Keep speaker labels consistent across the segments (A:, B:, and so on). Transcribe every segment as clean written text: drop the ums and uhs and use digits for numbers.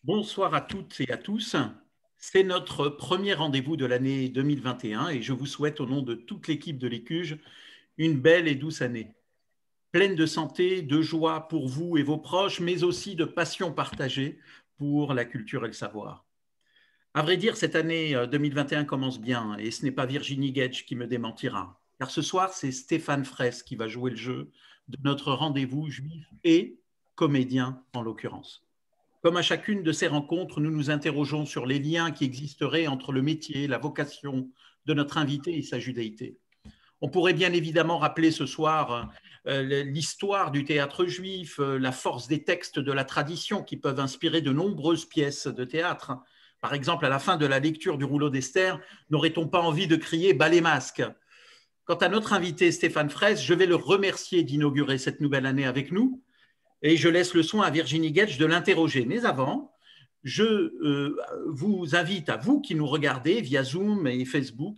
A: Bonsoir à toutes et à tous. C'est notre premier rendez-vous de l'année 2021 et je vous souhaite au nom de toute l'équipe de l'Écuge une belle et douce année, pleine de santé, de joie pour vous et vos proches, mais aussi de passion partagée pour la culture et le savoir. À vrai dire, cette année 2021 commence bien et ce n'est pas Virginie Gage qui me démentira, car ce soir, c'est Stéphane Fraisse qui va jouer le jeu de notre rendez-vous juif et comédien en l'occurrence. Comme à chacune de ces rencontres, nous nous interrogeons sur les liens qui existeraient entre le métier, la vocation de notre invité et sa judaïté. On pourrait bien évidemment rappeler ce soir l'histoire du théâtre juif, la force des textes de la tradition qui peuvent inspirer de nombreuses pièces de théâtre. Par exemple, à la fin de la lecture du rouleau d'Esther, n'aurait-on pas envie de crier « bas les masques ». Quant à notre invité Stéphane Fraisse, je vais le remercier d'inaugurer cette nouvelle année avec nous et je laisse le soin à Virginie Gage de l'interroger. Mais avant, je vous invite, à vous qui nous regardez via Zoom et Facebook,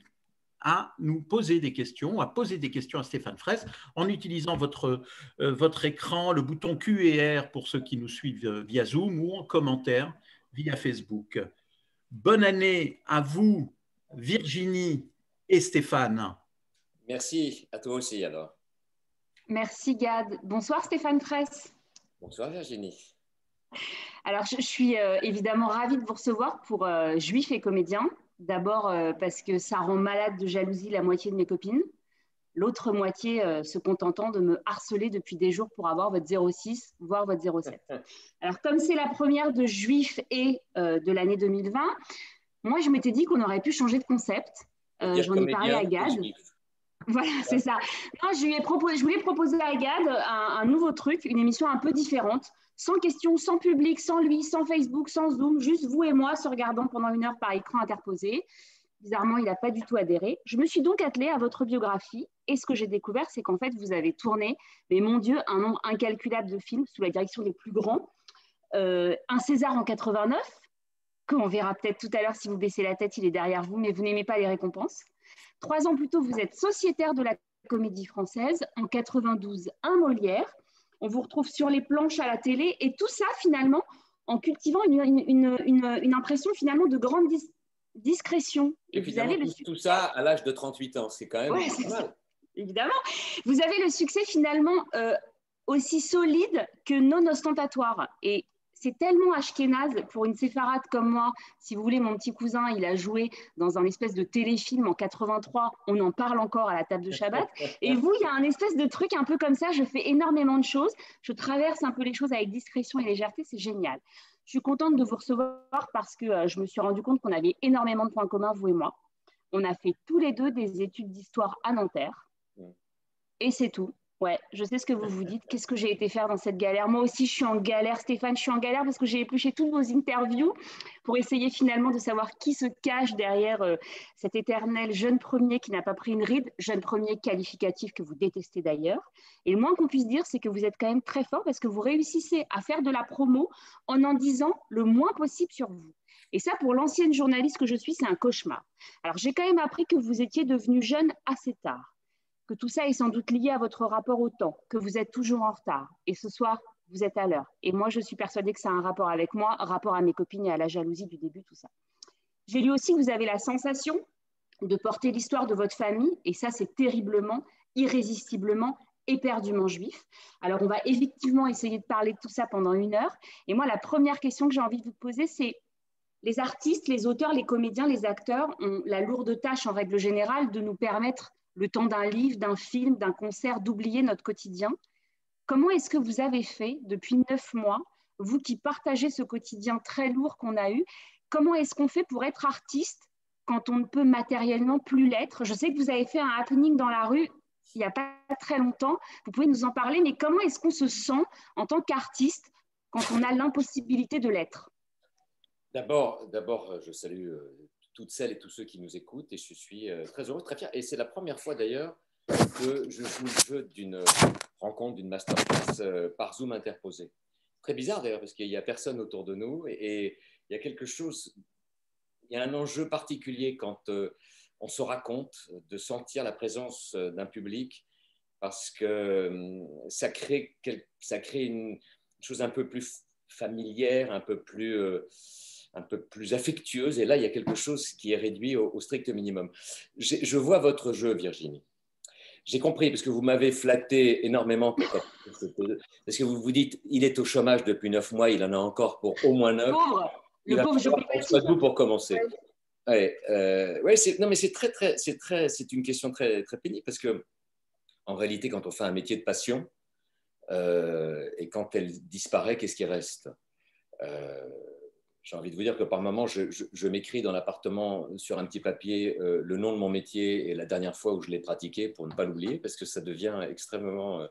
A: à nous poser des questions, à poser des questions à Stéphane Fraisse en utilisant votre écran, le bouton Q et R pour ceux qui nous suivent via Zoom ou en commentaire via Facebook. Bonne année à vous, Virginie et Stéphane.
B: Merci à toi aussi alors.
C: Merci Gad. Bonsoir Stéphane Fraisse.
B: Bonsoir Virginie.
C: Alors je suis évidemment ravie de vous recevoir pour Juif et comédien. D'abord parce que ça rend malade de jalousie la moitié de mes copines. L'autre moitié se contentant de me harceler depuis des jours pour avoir votre 06, voire votre 07. Alors comme c'est la première de Juif et de l'année 2020, moi je m'étais dit qu'on aurait pu changer de concept. J'en ai parlé à Gad. Voilà, c'est ça. Non, je voulais proposer à Gad un nouveau truc, une émission un peu différente, sans questions, sans public, sans lui, sans Facebook, sans Zoom, juste vous et moi se regardant pendant 1 heure par écran interposé. Bizarrement, il n'a pas du tout adhéré. Je me suis donc attelée à votre biographie et ce que j'ai découvert, c'est qu'en fait, vous avez tourné, mais mon Dieu, un nombre incalculable de films sous la direction des plus grands. Un César en 89, qu'on verra peut-être tout à l'heure si vous baissez la tête, il est derrière vous, mais vous n'aimez pas les récompenses. 3 ans plus tôt, vous êtes sociétaire de la Comédie Française. En 92, un Molière. On vous retrouve sur les planches à la télé. Et tout ça, finalement, en cultivant une impression, finalement, de grande discrétion.
B: Et vous avez tout ça à l'âge de 38 ans. C'est quand même pas mal.
C: Évidemment. Vous avez le succès, finalement, aussi solide que non ostentatoire. Et c'est tellement ashkénaze pour une séfarade comme moi. Si vous voulez, mon petit cousin, il a joué dans un espèce de téléfilm en 83. On en parle encore à la table de Shabbat. Et vous, il y a un espèce de truc un peu comme ça. Je fais énormément de choses. Je traverse un peu les choses avec discrétion et légèreté. C'est génial. Je suis contente de vous recevoir parce que je me suis rendu compte qu'on avait énormément de points communs, vous et moi. On a fait tous les deux des études d'histoire à Nanterre. Et c'est tout. Ouais, je sais ce que vous vous dites. Qu'est-ce que j'ai été faire dans cette galère? Moi aussi, je suis en galère, Stéphane, je suis en galère parce que j'ai épluché toutes vos interviews pour essayer finalement de savoir qui se cache derrière cet éternel jeune premier qui n'a pas pris une ride, jeune premier qualificatif que vous détestez d'ailleurs. Et le moins qu'on puisse dire, c'est que vous êtes quand même très fort parce que vous réussissez à faire de la promo en disant le moins possible sur vous. Et ça, pour l'ancienne journaliste que je suis, c'est un cauchemar. Alors, j'ai quand même appris que vous étiez devenu jeune assez tard, que tout ça est sans doute lié à votre rapport au temps, que vous êtes toujours en retard. Et ce soir, vous êtes à l'heure. Et moi, je suis persuadée que ça a un rapport avec moi, rapport à mes copines et à la jalousie du début, tout ça. J'ai lu aussi que vous avez la sensation de porter l'histoire de votre famille, et ça, c'est terriblement, irrésistiblement, éperdument juif. Alors, on va effectivement essayer de parler de tout ça pendant 1 heure. Et moi, la première question que j'ai envie de vous poser, c'est les artistes, les auteurs, les comédiens, les acteurs ont la lourde tâche, en règle générale, de nous permettre le temps d'un livre, d'un film, d'un concert, d'oublier notre quotidien. Comment est-ce que vous avez fait depuis 9 mois, vous qui partagez ce quotidien très lourd qu'on a eu, comment est-ce qu'on fait pour être artiste quand on ne peut matériellement plus l'être? Je sais que vous avez fait un happening dans la rue il n'y a pas très longtemps, vous pouvez nous en parler, mais comment est-ce qu'on se sent en tant qu'artiste quand on a l'impossibilité de l'être?
B: D'abord, je salue toutes celles et tous ceux qui nous écoutent et je suis très heureux, très fier. Et c'est la première fois d'ailleurs que je joue le jeu d'une rencontre, d'une masterclass par Zoom interposé. Très bizarre d'ailleurs parce qu'il n'y a personne autour de nous et il y a quelque chose, il y a un enjeu particulier quand on se raconte de sentir la présence d'un public parce que ça crée une chose un peu plus familière, un peu plus affectueuse. Et là, il y a quelque chose qui est réduit au strict minimum. Je vois votre jeu, Virginie. J'ai compris, parce que vous m'avez flatté énormément. Parce que vous vous dites, il est au chômage depuis 9 mois, il en a encore pour au moins 9.
C: Le pauvre, je
B: on soit debout pour commencer. Ouais, non, mais c'est une question très, très pénible, parce que en réalité, quand on fait un métier de passion, et quand elle disparaît, qu'est-ce qui reste? J'ai envie de vous dire que par moment, je m'écris dans l'appartement sur un petit papier le nom de mon métier et la dernière fois où je l'ai pratiqué pour ne pas l'oublier, parce que ça devient extrêmement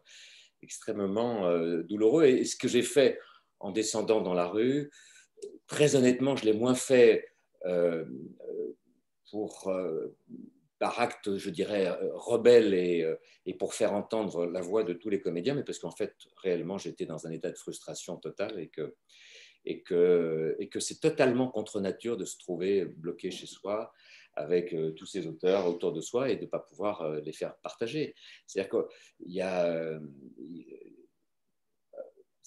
B: douloureux. Et ce que j'ai fait en descendant dans la rue, très honnêtement, je l'ai moins fait par acte, je dirais, rebelle et pour faire entendre la voix de tous les comédiens, mais parce qu'en fait, réellement, j'étais dans un état de frustration totale et que c'est totalement contre nature de se trouver bloqué chez soi avec tous ces auteurs autour de soi et de ne pas pouvoir les faire partager. C'est-à-dire qu'il y a...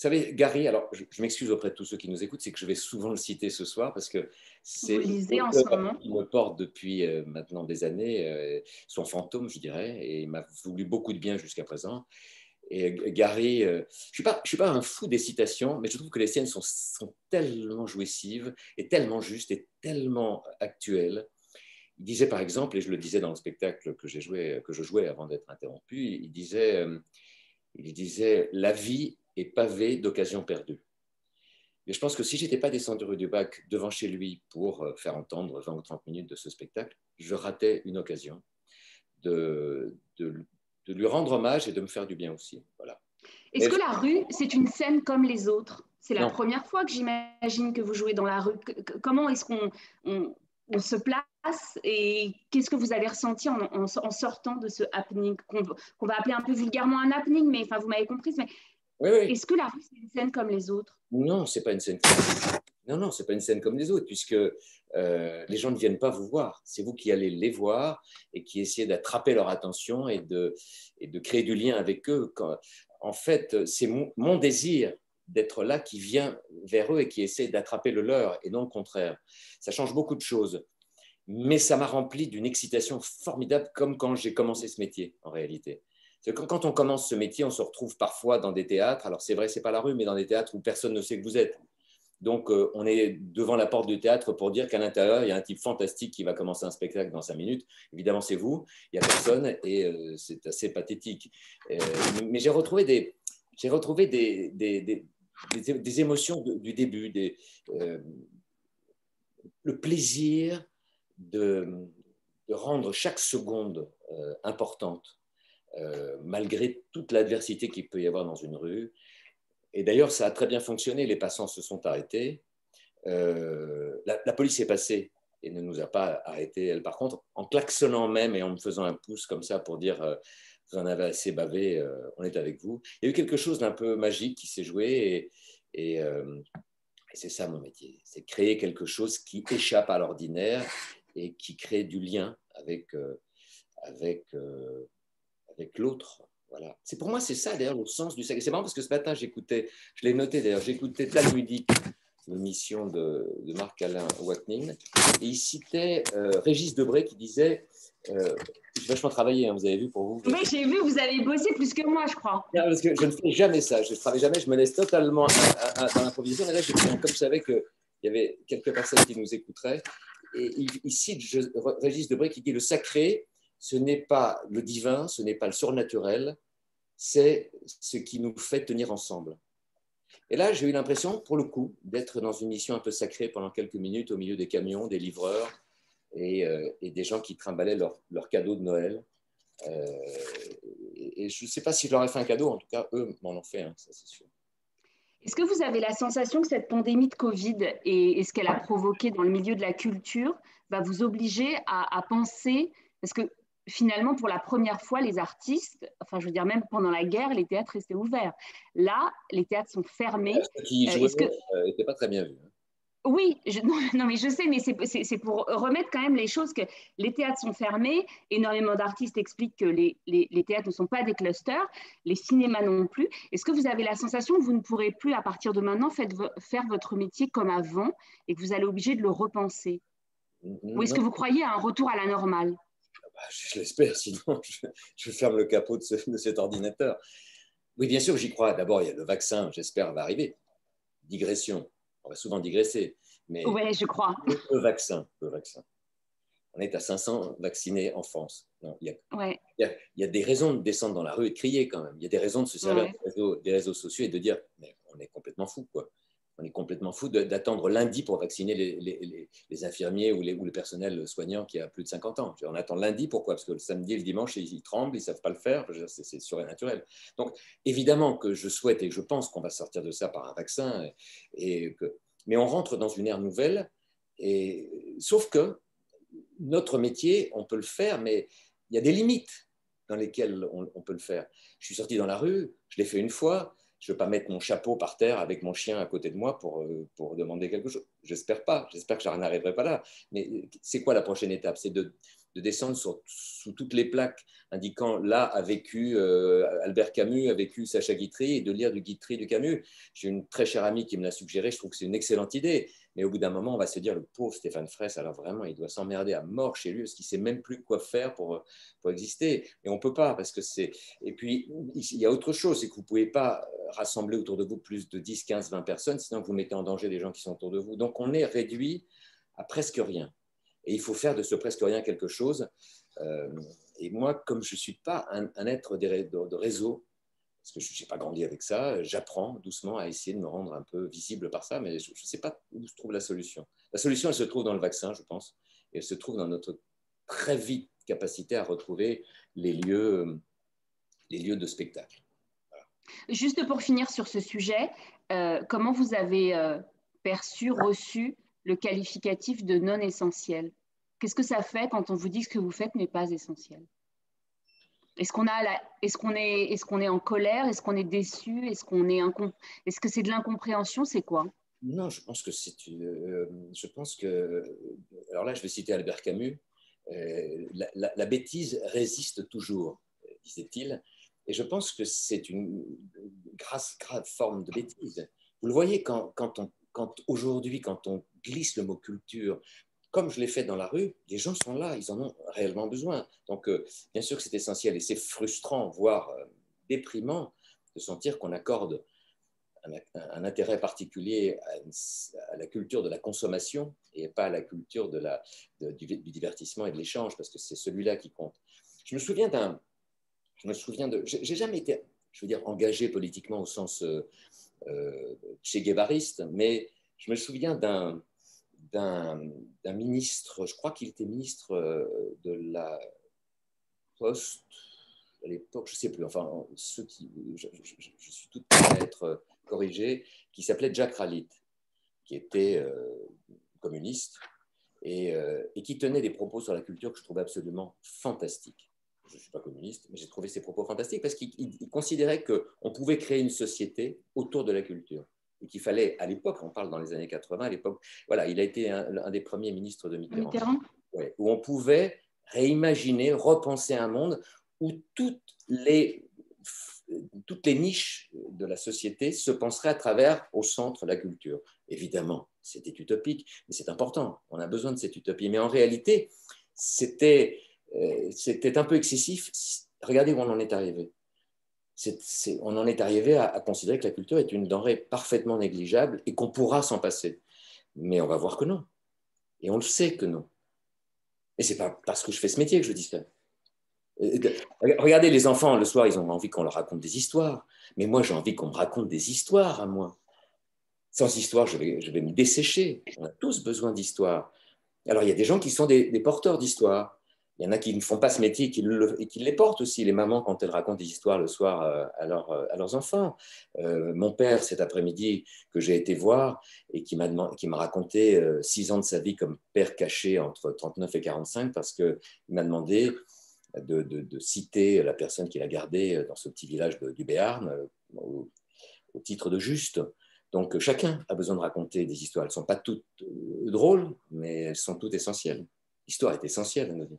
B: Vous savez, Gary, alors je m'excuse auprès de tous ceux qui nous écoutent, c'est que je vais souvent le citer ce soir parce que c'est qui me porte depuis maintenant des années, son fantôme, je dirais, et il m'a voulu beaucoup de bien jusqu'à présent. Et Gary, je suis pas un fou des citations, mais je trouve que les siennes sont tellement jouissives et tellement justes et tellement actuelles. Il disait par exemple, et je le disais dans le spectacle que je jouais avant d'être interrompu, il disait la vie est pavée d'occasions perdues. Et je pense que si je n'étais pas descendu rue du Bac devant chez lui pour faire entendre 20 ou 30 minutes de ce spectacle, je ratais une occasion de lui rendre hommage et de me faire du bien aussi. Voilà.
C: Est-ce que la rue, c'est une scène comme les autres? C'est la première fois que j'imagine que vous jouez dans la rue. Comment est-ce qu'on se place et qu'est-ce que vous avez ressenti en sortant de ce happening qu'on va appeler un peu vulgairement un happening, mais enfin, vous m'avez comprise. Mais
B: oui.
C: Est-ce que la rue, c'est une scène comme les autres?
B: Non, c'est pas une scène. Non, c'est pas une scène comme les autres, puisque les gens ne viennent pas vous voir. C'est vous qui allez les voir et qui essayez d'attraper leur attention et de créer du lien avec eux. En fait, c'est mon désir d'être là qui vient vers eux et qui essaie d'attraper le leur, et non le contraire. Ça change beaucoup de choses, mais ça m'a rempli d'une excitation formidable, comme quand j'ai commencé ce métier, en réalité. Quand on commence ce métier, on se retrouve parfois dans des théâtres. Alors c'est vrai, c'est pas la rue, mais dans des théâtres où personne ne sait que vous êtes. Donc on est devant la porte du théâtre pour dire qu'à l'intérieur, il y a un type fantastique qui va commencer un spectacle dans 5 minutes. Évidemment, c'est vous, il n'y a personne et c'est assez pathétique. Mais j'ai retrouvé des émotions du début, le plaisir de rendre chaque seconde importante. Malgré toute l'adversité qu'il peut y avoir dans une rue. Et d'ailleurs, ça a très bien fonctionné. Les passants se sont arrêtés. La police est passée et ne nous a pas arrêtés, elle, par contre, en klaxonnant même et en me faisant un pouce comme ça pour dire vous en avez assez bavé, on est avec vous. Il y a eu quelque chose d'un peu magique qui s'est joué et c'est ça mon métier. C'est créer quelque chose qui échappe à l'ordinaire et qui crée du lien avec l'autre. Voilà. Pour moi, c'est ça d'ailleurs le sens du sac. C'est marrant parce que ce matin, je l'ai noté d'ailleurs, j'écoutais Talmudique, l'émission de Marc-Alain Watnin, et il citait Régis Debray qui disait j'ai vachement travaillé, hein, vous avez vu pour vous.
C: Oui, j'ai vu, vous avez bossé plus que moi, je crois.
B: Non, parce que je ne fais jamais ça, je ne travaille jamais, je me laisse totalement dans l'improvisation. Et là, comme je savais qu'il y avait quelques personnes qui nous écouteraient, et il cite Régis Debray qui dit le sacré, ce n'est pas le divin, ce n'est pas le surnaturel, c'est ce qui nous fait tenir ensemble. Et là, j'ai eu l'impression, pour le coup, d'être dans une mission un peu sacrée pendant quelques minutes au milieu des camions, des livreurs et des gens qui trimballaient leurs cadeaux de Noël. Et je ne sais pas si je leur ai fait un cadeau, en tout cas, eux m'en ont fait un, ça c'est sûr.
C: Est-ce que vous avez la sensation que cette pandémie de Covid et ce qu'elle a provoqué dans le milieu de la culture va vous obliger à penser, parce que finalement, pour la première fois, les artistes, enfin je veux dire même pendant la guerre, les théâtres restaient ouverts. Là, les théâtres sont fermés.
B: Ce qui jouait n'était pas très bien vu.
C: Oui, non, mais je sais, mais c'est pour remettre quand même les choses que les théâtres sont fermés. Énormément d'artistes expliquent que les théâtres ne sont pas des clusters, les cinémas non plus. Est-ce que vous avez la sensation que vous ne pourrez plus, à partir de maintenant, faire votre métier comme avant et que vous allez obligé de le repenser? Ou est-ce
B: Non,
C: que vous croyez à un retour à la normale?
B: je l'espère, sinon je ferme le capot de cet ordinateur. Oui, bien sûr, j'y crois. D'abord, il y a le vaccin, j'espère, va arriver. Digression. On va souvent digresser. Mais
C: Oui, je crois.
B: le vaccin. On est à 500 vaccinés en France. Non,
C: Ouais,
B: il y a des raisons de descendre dans la rue et de crier quand même. Il y a des raisons de se servir
C: ouais.
B: des réseaux sociaux et de dire mais on est complètement fou, quoi. On est complètement fou d'attendre lundi pour vacciner les infirmiers ou le personnel soignant qui a plus de 50 ans. On attend lundi, pourquoi? Parce que le samedi et le dimanche, ils tremblent, ils ne savent pas le faire, c'est surnaturel. Donc, évidemment que je souhaite et je pense qu'on va sortir de ça par un vaccin, mais on rentre dans une ère nouvelle, sauf que notre métier, on peut le faire, mais il y a des limites dans lesquelles on peut le faire. Je suis sorti dans la rue, je l'ai fait une fois, je ne veux pas mettre mon chapeau par terre avec mon chien à côté de moi pour demander quelque chose. J'espère pas, j'espère que je n'arriverai pas là. Mais c'est quoi la prochaine étape? C'est de descendre sous toutes les plaques indiquant là a vécu Albert Camus, a vécu Sacha Guitry, et de lire du Guitry, du Camus. J'ai une très chère amie qui me l'a suggéré, je trouve que c'est une excellente idée. Mais au bout d'un moment, on va se dire, le pauvre Stéphane Fraisse, alors vraiment, il doit s'emmerder à mort chez lui parce qu'il ne sait même plus quoi faire pour exister. Et on ne peut pas, parce que c'est... Et puis, il y a autre chose, c'est que vous ne pouvez pas rassembler autour de vous plus de 10, 15, 20 personnes, sinon vous mettez en danger les gens qui sont autour de vous. Donc, on est réduit à presque rien. Et il faut faire de ce presque rien quelque chose. Et moi, comme je ne suis pas un être de réseau, parce que je n'ai pas grandi avec ça, j'apprends doucement à essayer de me rendre un peu visible par ça, mais je ne sais pas où se trouve la solution. La solution, elle se trouve dans le vaccin, je pense, et elle se trouve dans notre très vite capacité à retrouver les lieux de spectacle. Voilà.
C: Juste pour finir sur ce sujet, comment vous avez perçu, reçu le qualificatif de non essentiel? Qu'est-ce que ça fait quand on vous dit que ce que vous faites n'est pas essentiel? Est-ce qu'on est en colère? Est-ce qu'on est déçu? Est-ce que c'est de l'incompréhension? C'est quoi?
B: Non, je pense que je pense que... Alors là, je vais citer Albert Camus. La bêtise résiste toujours, disait-il. Et je pense que c'est une grave forme de bêtise. Vous le voyez quand aujourd'hui, quand on glisse le mot culture, comme je l'ai fait dans la rue, les gens sont là, ils en ont réellement besoin. Donc, bien sûr que c'est essentiel et c'est frustrant, voire déprimant, de sentir qu'on accorde un intérêt particulier à la culture de la consommation et pas à la culture du divertissement et de l'échange, parce que c'est celui-là qui compte. Je me souviens j'ai jamais été, je veux dire, engagé politiquement au sens Che Guevariste, mais je me souviens d'un ministre, je crois qu'il était ministre de la Poste à l'époque, je ne sais plus, enfin, je suis tout prêt à être corrigé, qui s'appelait Jack Ralite, qui était communiste et qui tenait des propos sur la culture que je trouvais absolument fantastiques. Je ne suis pas communiste, mais j'ai trouvé ses propos fantastiques parce qu'il considérait qu'on pouvait créer une société autour de la culture. Et qu'il fallait, à l'époque, on parle dans les années 80, à l'époque, voilà, il a été un des premiers ministres de Mitterrand. Ouais, où on pouvait réimaginer, repenser un monde où toutes les niches de la société se penseraient à travers, au centre, la culture. Évidemment, c'était utopique, mais c'est important. On a besoin de cette utopie. Mais en réalité, c'était un peu excessif. Regardez où on en est arrivé. On en est arrivé à considérer que la culture est une denrée parfaitement négligeable et qu'on pourra s'en passer. Mais on va voir que non. Et on le sait que non. Et ce n'est pas parce que je fais ce métier que je dis ça. Regardez les enfants, le soir, ils ont envie qu'on leur raconte des histoires. Mais moi, j'ai envie qu'on me raconte des histoires à moi. Sans histoire, je vais me dessécher. On a tous besoin d'histoire. Alors, il y a des gens qui sont des porteurs d'histoire. Il y en a qui ne font pas ce métier et qui les portent aussi, les mamans, quand elles racontent des histoires le soir à leurs enfants. Mon père, cet après-midi, que j'ai été voir et qui m'a raconté 6 ans de sa vie comme père caché entre 39 et 45 parce qu'il m'a demandé de citer la personne qu'il a gardée dans ce petit village du Béarn au titre de juste. Donc, chacun a besoin de raconter des histoires. Elles ne sont pas toutes drôles, mais elles sont toutes essentielles. L'histoire est essentielle à nos vies.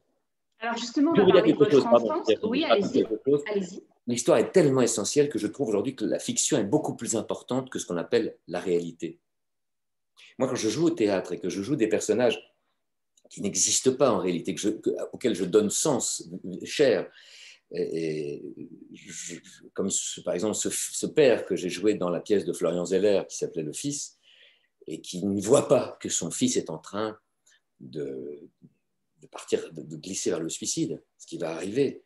C: Alors justement, on
B: Je
C: va
B: vais vous dire
C: parler de
B: quelque
C: votre
B: chose, pardon.
C: enfance. Oui, allez-y. Allez-y.
B: L'histoire est tellement essentielle que je trouve aujourd'hui que la fiction est beaucoup plus importante que ce qu'on appelle la réalité. Moi, quand je joue au théâtre et que je joue des personnages qui n'existent pas en réalité, auxquels je donne sens, chair, comme par exemple ce père que j'ai joué dans la pièce de Florian Zeller qui s'appelait Le Fils, et qui ne voit pas que son fils est en train de partir, de glisser vers le suicide, ce qui va arriver.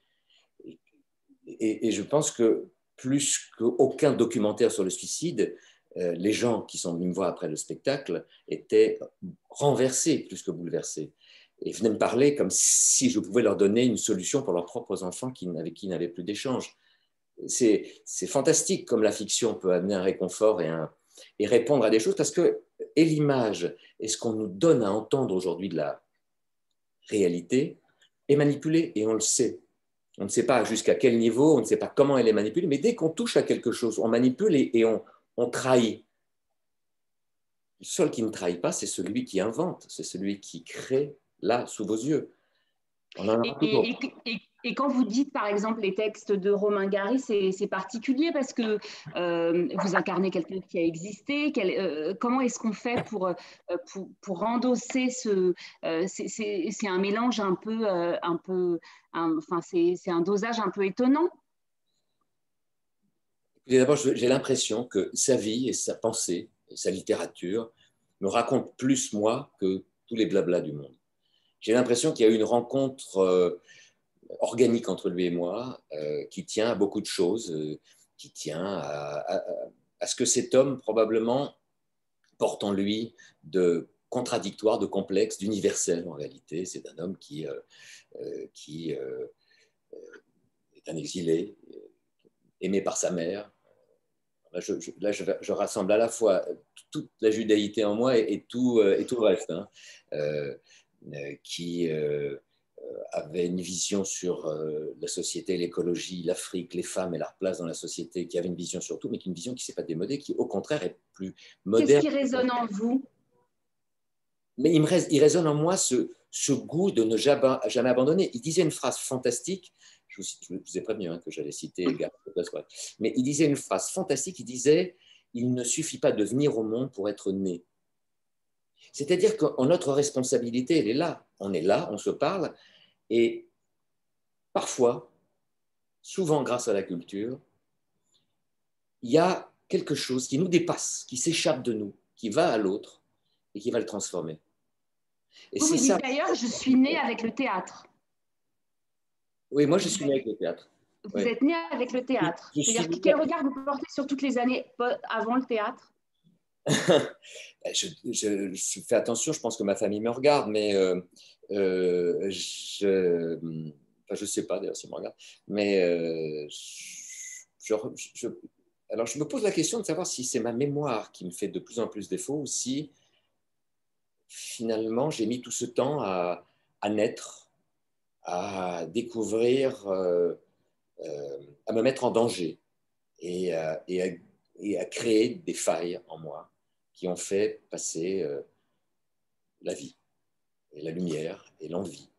B: Et je pense que plus qu'aucun documentaire sur le suicide, les gens qui sont venus me voir après le spectacle étaient renversés plus que bouleversés. Et venaient me parler comme si je pouvais leur donner une solution pour leurs propres enfants avec qui ils n'avaient plus d'échange. C'est fantastique comme la fiction peut amener un réconfort et répondre à des choses, parce que et l'image et ce qu'on nous donne à entendre aujourd'hui de la réalité est manipulé, et on le sait. On ne sait pas jusqu'à quel niveau, on ne sait pas comment elle est manipulée, mais dès qu'on touche à quelque chose, on manipule et on trahit. Le seul qui ne trahit pas, c'est celui qui invente, c'est celui qui crée là, sous vos yeux. On en a toujours.
C: Et quand vous dites, par exemple, les textes de Romain Gary, c'est particulier parce que vous incarnez quelqu'un qui a existé. Comment est-ce qu'on fait pour endosser c'est un mélange enfin, c'est un dosage un peu étonnant.
B: D'abord, j'ai l'impression que sa vie et sa pensée, et sa littérature me racontent plus moi que tous les blablas du monde. J'ai l'impression qu'il y a eu une rencontre organique entre lui et moi, qui tient à beaucoup de choses, qui tient à ce que cet homme probablement porte en lui de contradictoire, de complexe, d'universel en réalité. C'est un homme qui est un exilé, aimé par sa mère. Là, je rassemble à la fois toute la judaïté en moi et tout le reste, hein, qui avait une vision sur la société, l'écologie, l'Afrique, les femmes et leur place dans la société, qui avait une vision sur tout, mais qui une vision qui ne s'est pas démodée, qui au contraire est plus moderne.
C: Qu'est-ce qui résonne en vous?
B: Mais il résonne en moi ce goût de ne jamais abandonner. Il disait une phrase fantastique, je vous ai prévenu que j'allais citer Gareth Bale, mais il disait une phrase fantastique, il disait « Il ne suffit pas de venir au monde pour être né ». C'est-à-dire que notre responsabilité, elle est là. On est là, on se parle, et parfois, souvent grâce à la culture, il y a quelque chose qui nous dépasse, qui s'échappe de nous, qui va à l'autre et qui va le transformer. Et
C: vous dites d'ailleurs, je suis née avec le théâtre.
B: Oui, moi je suis né avec le théâtre.
C: Vous êtes né avec le théâtre. C'est-à-dire quel regard vous portez sur toutes les années avant le théâtre?
B: je fais attention, je pense que ma famille me regarde, mais je ne sais pas d'ailleurs s'ils me regardent, mais alors je me pose la question de savoir si c'est ma mémoire qui me fait de plus en plus défaut ou si finalement j'ai mis tout ce temps à naître, à découvrir, à me mettre en danger et à créer des failles en moi qui ont fait passer la vie, et la lumière, et l'envie.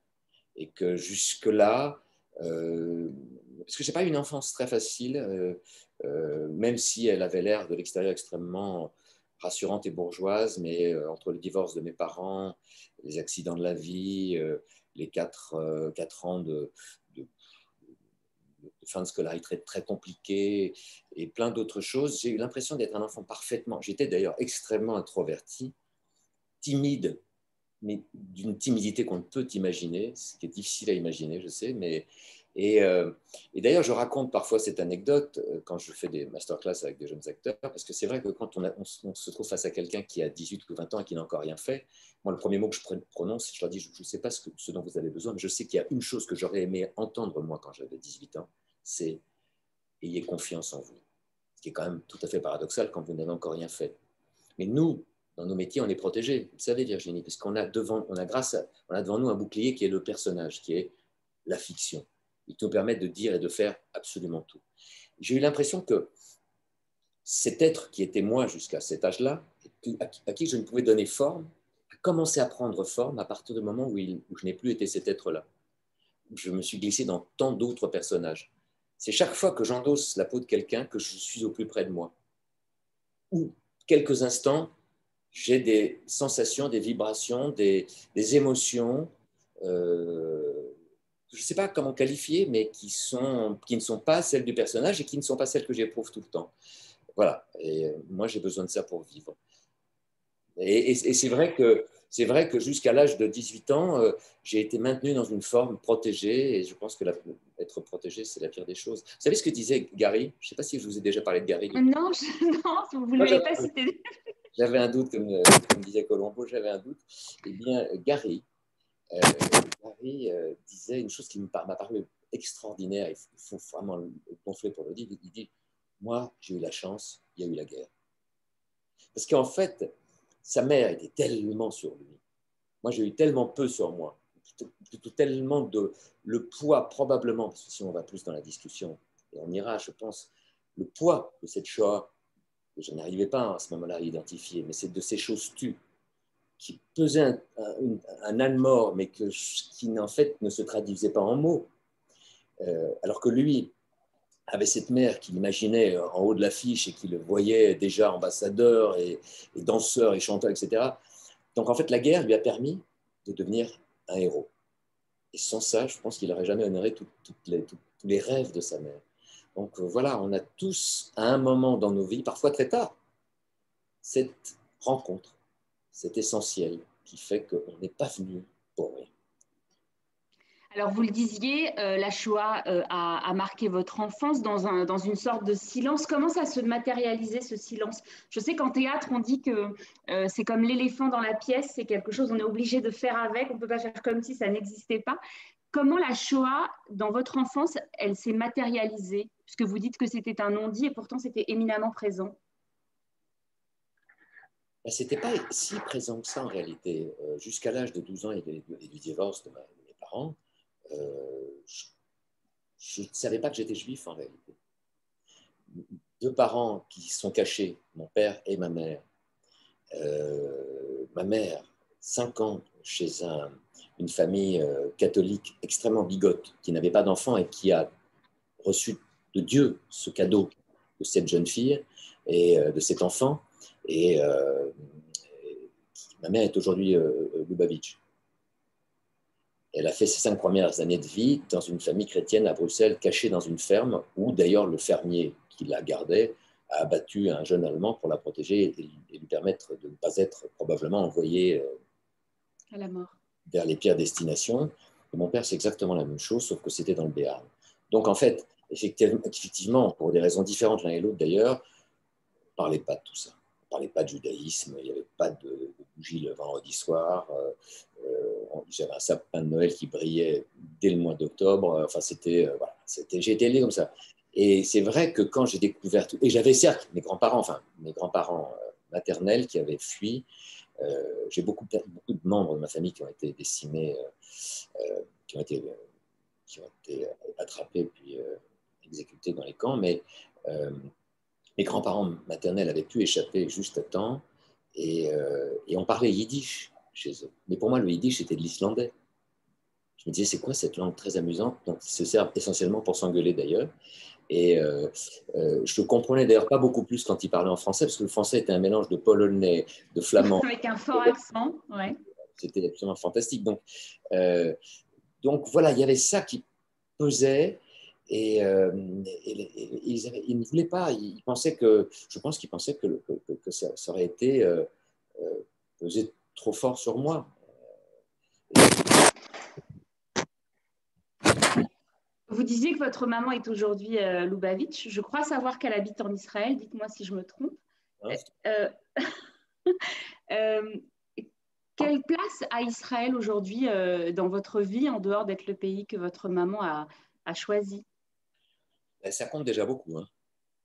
B: Et que jusque-là, parce que je n'ai pas eu une enfance très facile, même si elle avait l'air de l'extérieur extrêmement rassurante et bourgeoise, mais entre le divorce de mes parents, les accidents de la vie, les 4 ans de fin de scolarité très, très compliquée et plein d'autres choses, j'ai eu l'impression d'être un enfant parfaitement. J'étais d'ailleurs extrêmement introverti, timide, mais d'une timidité qu'on ne peut imaginer, ce qui est difficile à imaginer, je sais. Et d'ailleurs, je raconte parfois cette anecdote quand je fais des masterclass avec des jeunes acteurs, parce que c'est vrai que quand on se trouve face à quelqu'un qui a 18 ou 20 ans et qui n'a encore rien fait, moi, le premier mot que je prononce, je leur dis, je ne sais pas ce dont vous avez besoin, mais je sais qu'il y a une chose que j'aurais aimé entendre, moi, quand j'avais 18 ans, c'est « ayez confiance en vous », ce qui est quand même tout à fait paradoxal quand vous n'avez encore rien fait. Mais nous, dans nos métiers, on est protégés. Vous savez, Virginie, parce qu'on a devant nous un bouclier qui est le personnage, qui est la fiction. Il nous permet de dire et de faire absolument tout. J'ai eu l'impression que cet être qui était moi jusqu'à cet âge-là, à qui je ne pouvais donner forme, a commencé à prendre forme à partir du moment où je n'ai plus été cet être-là. Je me suis glissé dans tant d'autres personnages. C'est chaque fois que j'endosse la peau de quelqu'un que je suis au plus près de moi. Ou quelques instants, j'ai des sensations, des vibrations, des émotions, je ne sais pas comment qualifier, mais qui ne sont pas celles du personnage et qui ne sont pas celles que j'éprouve tout le temps. Voilà, et moi j'ai besoin de ça pour vivre. Et c'est vrai que jusqu'à l'âge de 18 ans, j'ai été maintenu dans une forme protégée, et je pense que être protégé, c'est la pire des choses. Vous savez ce que disait Gary? Je ne sais pas si je vous ai déjà parlé de Gary.
C: Non, non, vous ne l'avez pas cité.
B: J'avais un doute, comme disait Colombo, j'avais un doute. Eh bien, Gary disait une chose qui m'a paru extraordinaire, il faut vraiment le gonfler pour le dire. Il dit, moi, j'ai eu la chance, il y a eu la guerre. Parce qu'en fait, sa mère était tellement sur lui. Moi, j'ai eu tellement peu sur moi, plutôt tellement le poids, probablement, parce que si on va plus dans la discussion, et on ira, je pense, le poids de cette Shoah, que je n'arrivais pas à ce moment-là à identifier, mais c'est de ces choses tues qui pesaient un âne mort, mais qui en fait ne se traduisaient pas en mots. Alors que lui avait cette mère qu'il imaginait en haut de l'affiche et qui le voyait déjà ambassadeur et danseur et chanteur, etc. Donc en fait, la guerre lui a permis de devenir un héros. Et sans ça, je pense qu'il n'aurait jamais honoré tous les rêves de sa mère. Donc voilà, on a tous, à un moment dans nos vies, parfois très tard, cette rencontre, cet essentiel qui fait qu'on n'est pas venu pour rien.
C: Alors, vous le disiez, la Shoah a marqué votre enfance dans une sorte de silence. Comment ça se matérialisait, ce silence? Je sais qu'en théâtre, on dit que c'est comme l'éléphant dans la pièce, c'est quelque chose on est obligé de faire avec, on ne peut pas faire comme si ça n'existait pas. Comment la Shoah, dans votre enfance, elle s'est matérialisée? Puisque vous dites que c'était un non-dit et pourtant c'était éminemment présent.
B: Ce n'était pas si présent que ça en réalité. Jusqu'à l'âge de 12 ans et du divorce de mes parents, je ne savais pas que j'étais juif en réalité. Deux parents qui sont cachés, mon père et ma mère. Ma mère, 5 ans chez une famille catholique extrêmement bigote, qui n'avait pas d'enfant et qui a reçu de Dieu ce cadeau de cette jeune fille et de cet enfant. Et ma mère est aujourd'hui Lubavitch. Elle a fait ses 5 premières années de vie dans une famille chrétienne à Bruxelles, cachée dans une ferme, où d'ailleurs le fermier qui la gardait a abattu un jeune Allemand pour la protéger et lui permettre de ne pas être probablement envoyé
C: à la mort
B: vers les pires destinations. Et mon père, c'est exactement la même chose, sauf que c'était dans le Béarn. Donc en fait, effectivement, pour des raisons différentes l'un et l'autre d'ailleurs, on ne parlait pas de tout ça. On ne parlait pas de judaïsme, il n'y avait pas de bougie le vendredi soir. J'avais un sapin de Noël qui brillait dès le mois d'octobre. Enfin, voilà, j'ai été élevé comme ça. Et c'est vrai que quand j'ai découvert tout, et j'avais certes mes grands-parents maternels qui avaient fui. J'ai beaucoup de membres de ma famille qui ont été décimés, qui ont été attrapés puis exécutés dans les camps, mais mes grands-parents maternels avaient pu échapper juste à temps et on parlait yiddish chez eux. Mais pour moi, le yiddish, c'était de l'islandais. Je me disais, c'est quoi cette langue très amusante, dont ils se servent essentiellement pour s'engueuler d'ailleurs. Et je ne comprenais d'ailleurs pas beaucoup plus quand ils parlaient en français, parce que le français était un mélange de polonais, de flamand.
C: Avec un fort accent, ouais.
B: C'était absolument fantastique. Donc voilà, il y avait ça qui pesait. Et ils ne voulaient pas. Je pense qu'ils pensaient que ça aurait été pesé trop fort sur moi.
C: Vous disiez que votre maman est aujourd'hui Lubavitch. Je crois savoir qu'elle habite en Israël. Dites-moi si je me trompe. Quelle place a Israël aujourd'hui dans votre vie, en dehors d'être le pays que votre maman a choisi?
B: Ça compte déjà beaucoup. Hein.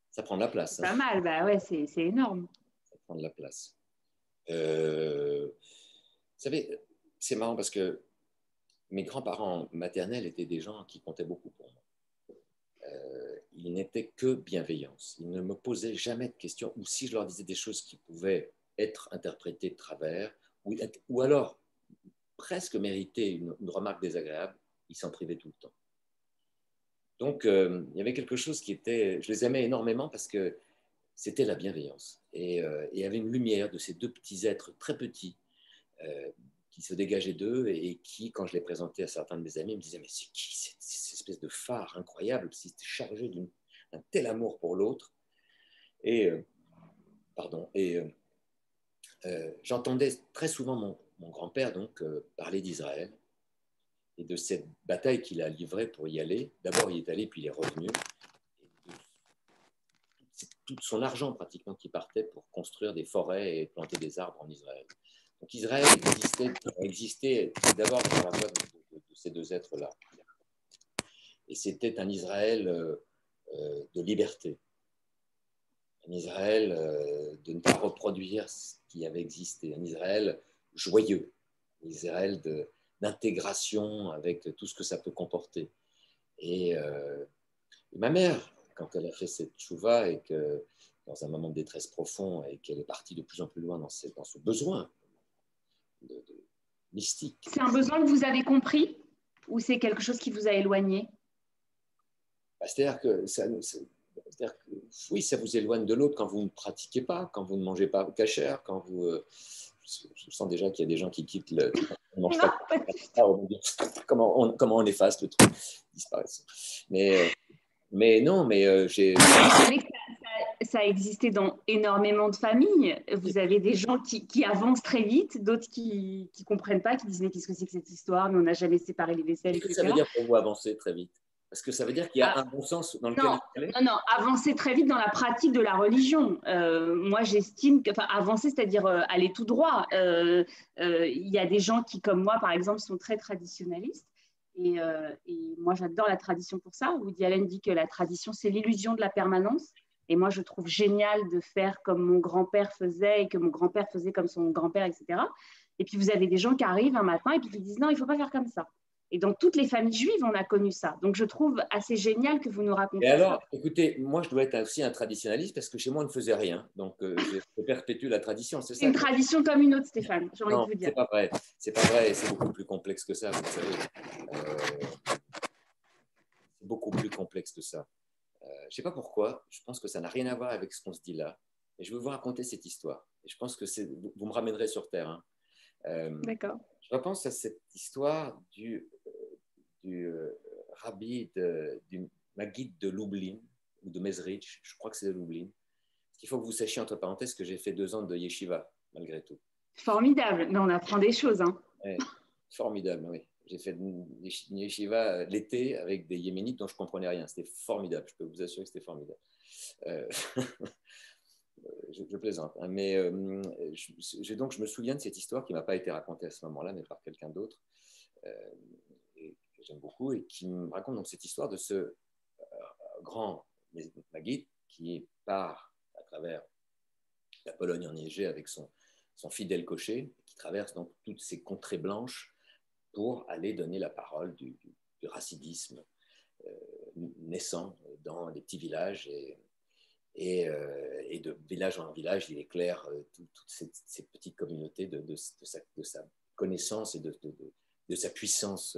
B: Ça prend de la place.
C: C'est pas mal, bah ouais, c'est énorme.
B: Ça prend de la place. Vous savez, c'est marrant parce que mes grands-parents maternels étaient des gens qui comptaient beaucoup pour moi. il n'était que bienveillance. Il ne me posait jamais de questions, ou si je leur disais des choses qui pouvaient être interprétées de travers, ou alors presque mériter une remarque désagréable, il s'en privait tout le temps. Donc, il y avait quelque chose qui était... Je les aimais énormément parce que c'était la bienveillance. Et il y avait une lumière de ces deux petits êtres très petits qui se dégageaient d'eux et qui, quand je les présentais à certains de mes amis, me disaient « Mais c'est qui cette espèce de phare incroyable, si c'était chargé d'un tel amour pour l'autre ?» Et, j'entendais très souvent mon grand-père donc parler d'Israël et de cette bataille qu'il a livrée pour y aller. D'abord, il est allé, puis il est revenu. C'est tout son argent pratiquement qui partait pour construire des forêts et planter des arbres en Israël. Donc Israël existait d'abord par la voie de ces deux êtres-là. Et c'était un Israël de liberté. Un Israël de ne pas reproduire ce qui avait existé. Un Israël joyeux. Un Israël d'intégration avec tout ce que ça peut comporter. Et ma mère, quand elle a fait cette tchouva et que dans un moment de détresse profond et qu'elle est partie de plus en plus loin dans ce besoin de mystique.
C: C'est un besoin que vous avez compris ou c'est quelque chose qui vous a éloigné?
B: C'est-à-dire que oui, ça vous éloigne de l'autre quand vous ne pratiquez pas, quand vous ne mangez pas cachère, quand vous... je sens déjà qu'il y a des gens qui quittent le... On mange pas. Comment on efface le truc disparaît. Mais non, mais j'ai...
C: Vous savez que ça a existé dans énormément de familles. Vous avez des gens qui avancent très vite, d'autres qui ne comprennent pas, qui disent mais qu'est-ce que c'est que cette histoire, mais on n'a jamais séparé les vaisselles, etc.
B: Qu'est-ce que ça veut dire pour vous avancer très vite? Parce que ça veut dire qu'il y a un bon sens dans lequel il fallait.
C: Non, avancer très vite dans la pratique de la religion. Moi, j'estime que, avancer, c'est-à-dire aller tout droit. Il y a des gens qui, comme moi, par exemple, sont très traditionnalistes. Et moi, j'adore la tradition pour ça. Woody Allen dit que la tradition, c'est l'illusion de la permanence. Et moi, je trouve génial de faire comme mon grand-père faisait et que mon grand-père faisait comme son grand-père, etc. Et puis, vous avez des gens qui arrivent un matin et puis qui disent non, il ne faut pas faire comme ça. Et dans toutes les familles juives, on a connu ça. Donc, je trouve assez génial que vous nous racontiez ça.
B: Et alors, écoutez, moi, je dois être aussi un traditionnaliste parce que chez moi, on ne faisait rien. Donc, je perpétue la tradition. C'est
C: une tradition comme une autre, Stéphane, j'ai envie de vous dire.
B: C'est pas vrai. C'est pas vrai. C'est beaucoup plus complexe que ça, vous savez. C'est beaucoup plus complexe que ça. Je ne sais pas pourquoi. Je pense que ça n'a rien à voir avec ce qu'on se dit là. Et je vais vous raconter cette histoire. Et je pense que vous me ramènerez sur Terre. Hein.
C: D'accord.
B: Je repense à cette histoire du rabbi du Maguid de Lublin, ou de Mezrich, je crois que c'est de Lublin. Il faut que vous sachiez, entre parenthèses, que j'ai fait 2 ans de yeshiva, malgré tout.
C: Formidable, mais on apprend des choses. Hein.
B: Ouais, formidable, oui. J'ai fait une yeshiva l'été avec des yéménites dont je ne comprenais rien. C'était formidable, je peux vous assurer que c'était formidable. Je plaisante. Hein, mais donc, je me souviens de cette histoire qui ne m'a pas été racontée à ce moment-là, mais par quelqu'un d'autre, et que j'aime beaucoup, et qui me raconte donc cette histoire de ce grand Maguid qui part à travers la Pologne enneigée avec son fidèle cocher, qui traverse donc toutes ces contrées blanches pour aller donner la parole du racidisme naissant dans les petits villages et de village en village, il éclaire toutes ces petites communautés de sa connaissance et de sa puissance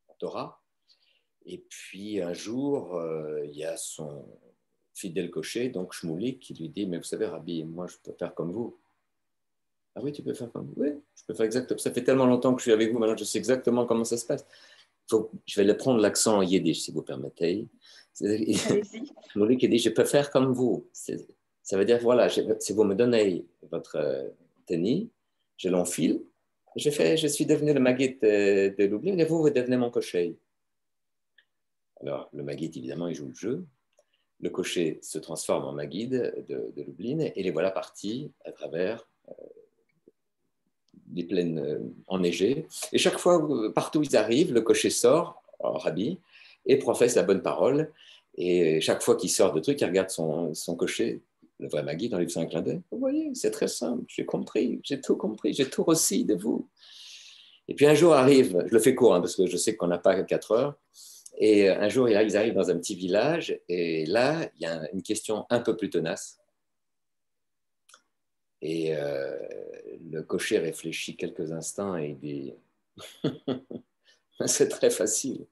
B: en Torah. Et puis un jour, il y a son fidèle cocher, donc Shmoulik, qui lui dit « Mais vous savez, Rabbi, moi je peux faire comme vous. » « Ah oui, tu peux faire comme vous? » « Oui, je peux faire exactement. Ça fait tellement longtemps que je suis avec vous, maintenant je sais exactement comment ça se passe. Je vais prendre l'accent en yiddish, si vous permettez. Shmoulik dit « Je peux faire comme vous. » Ça veut dire, voilà, si vous me donnez votre tennis, je l'enfile, je suis devenu le Maguid de Lublin, et vous devenez mon cocher. Alors, le Maguid, évidemment, il joue le jeu. Le cocher se transforme en Maguid de Lublin, et les voilà partis à travers des plaines enneigées. Et chaque fois, partout où ils arrivent, le cocher sort en rabbi et professe la bonne parole. Et chaque fois qu'il sort de truc, il regarde son cocher, le vrai Maguid, en lui faisant un clin d'œil. Vous voyez, c'est très simple, j'ai tout compris, j'ai tout reçu de vous. Et puis un jour arrive, je le fais court, hein, parce que je sais qu'on n'a pas 4 heures, Et un jour, ils arrivent dans un petit village, et là, il y a une question un peu plus tenace. Et le cocher réfléchit quelques instants et il dit c'est très facile.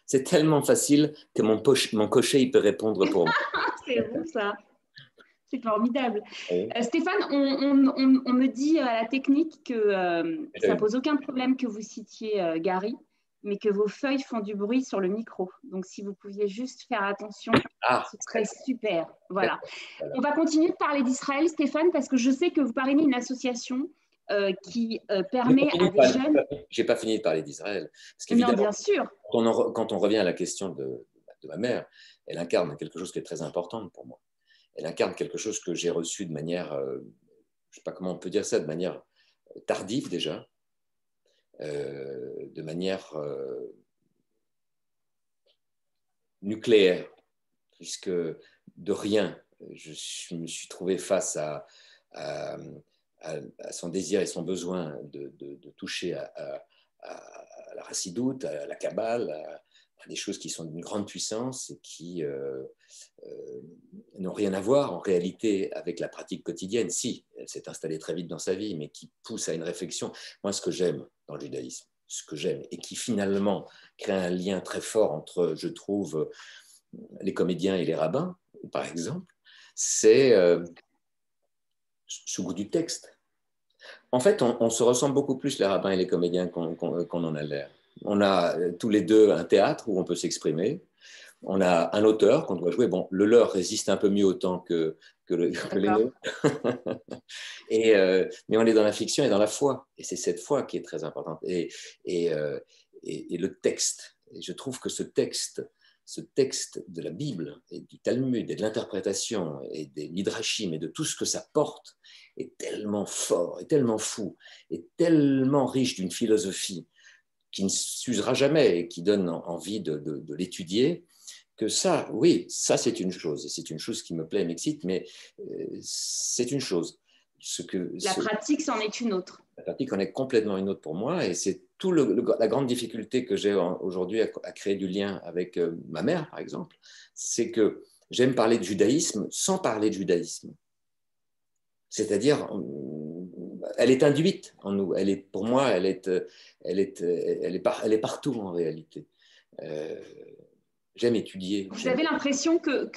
B: C'est tellement facile que mon cocher il peut répondre pour moi.
C: C'est vous, ça. C'est formidable.
B: Oui.
C: Stéphane, on me dit à la technique que ça pose aucun problème que vous citiez Gary, mais que vos feuilles font du bruit sur le micro. Donc, si vous pouviez juste faire attention, ce serait super. Voilà. On va continuer de parler d'Israël, Stéphane, parce que je sais que vous parrainez une association qui permet à des jeunes...
B: Je n'ai pas fini de parler d'Israël.
C: Non, bien sûr.
B: Quand on revient à la question de ma mère, elle incarne quelque chose qui est très important pour moi. Elle incarne quelque chose que j'ai reçu de manière, je ne sais pas comment on peut dire ça, de manière tardive déjà, de manière nucléaire, puisque de rien, je me suis trouvé face à son désir et son besoin de toucher à la Chassidoute, à la Kabbale, à des choses qui sont d'une grande puissance et qui n'ont rien à voir en réalité avec la pratique quotidienne. Si, elle s'est installée très vite dans sa vie, mais qui pousse à une réflexion. Moi, ce que j'aime dans le judaïsme, ce que j'aime, et qui finalement crée un lien très fort entre, je trouve, les comédiens et les rabbins, par exemple, c'est ce goût du texte. En fait, on se ressemble beaucoup plus, les rabbins et les comédiens, qu'on en a l'air. On a tous les deux un théâtre où on peut s'exprimer. On a un auteur qu'on doit jouer. Bon, le leur résiste un peu mieux au temps que les nôtres. Mais on est dans la fiction et dans la foi. Et c'est cette foi qui est très importante. Et le texte. Et je trouve que ce texte de la Bible et du Talmud et de l'interprétation et des midrashim et de tout ce que ça porte est tellement fort, est tellement fou, est tellement riche d'une philosophie qui ne s'usera jamais et qui donne envie de l'étudier, que ça, oui, ça c'est une chose, et c'est une chose qui me plaît et m'excite, mais c'est une chose.
C: La pratique, c'en est une autre.
B: La pratique en est complètement une autre pour moi, et c'est tout la grande difficulté que j'ai aujourd'hui à créer du lien avec ma mère, par exemple, c'est que j'aime parler de judaïsme sans parler de judaïsme. C'est-à-dire, elle est induite en nous. Elle est, pour moi, elle est partout en réalité. J'aime étudier.
C: Vous avez l'impression que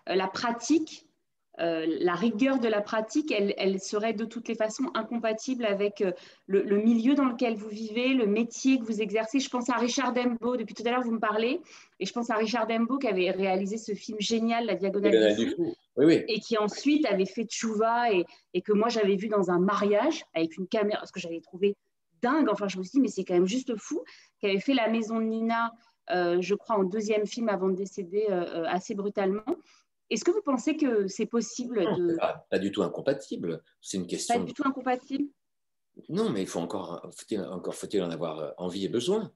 C: la pratique, la rigueur de la pratique, elle serait de toutes les façons incompatible avec le milieu dans lequel vous vivez, le métier que vous exercez. Je pense à Richard Dembo, depuis tout à l'heure vous me parlez, et je pense à Richard Dembo qui avait réalisé ce film génial, La Diagonale du Fou,
B: oui.
C: Et qui ensuite avait fait Tchouva et que moi j'avais vu dans un mariage avec une caméra, ce que j'avais trouvé dingue. Enfin, je me suis dit, mais c'est quand même juste fou, qui avait fait La Maison de Nina, je crois, en deuxième film avant de décéder assez brutalement. Est-ce que vous pensez que c'est possible de...
B: Pas du tout incompatible. C'est une question...
C: Pas du tout incompatible?
B: Non, mais faut-il en avoir envie et besoin.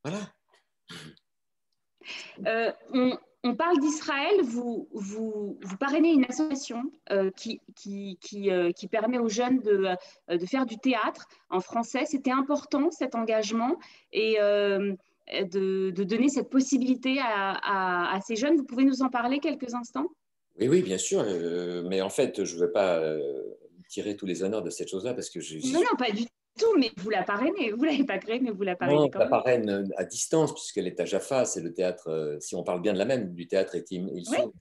B: Voilà.
C: On parle d'Israël, vous parrainez une association qui permet aux jeunes de faire du théâtre en français. C'était important cet engagement et de donner cette possibilité à ces jeunes. Vous pouvez nous en parler quelques instants?
B: Oui, bien sûr. Mais en fait, je ne veux pas tirer tous les honneurs de cette chose-là parce que
C: Non, pas du tout, mais vous la parrainez. Vous ne l'avez pas créée, mais vous la parrainez quand même.
B: Non, la parraine à distance, puisqu'elle est à Jaffa, c'est le théâtre, si on parle bien de la même, du théâtre Etim Il-Soud,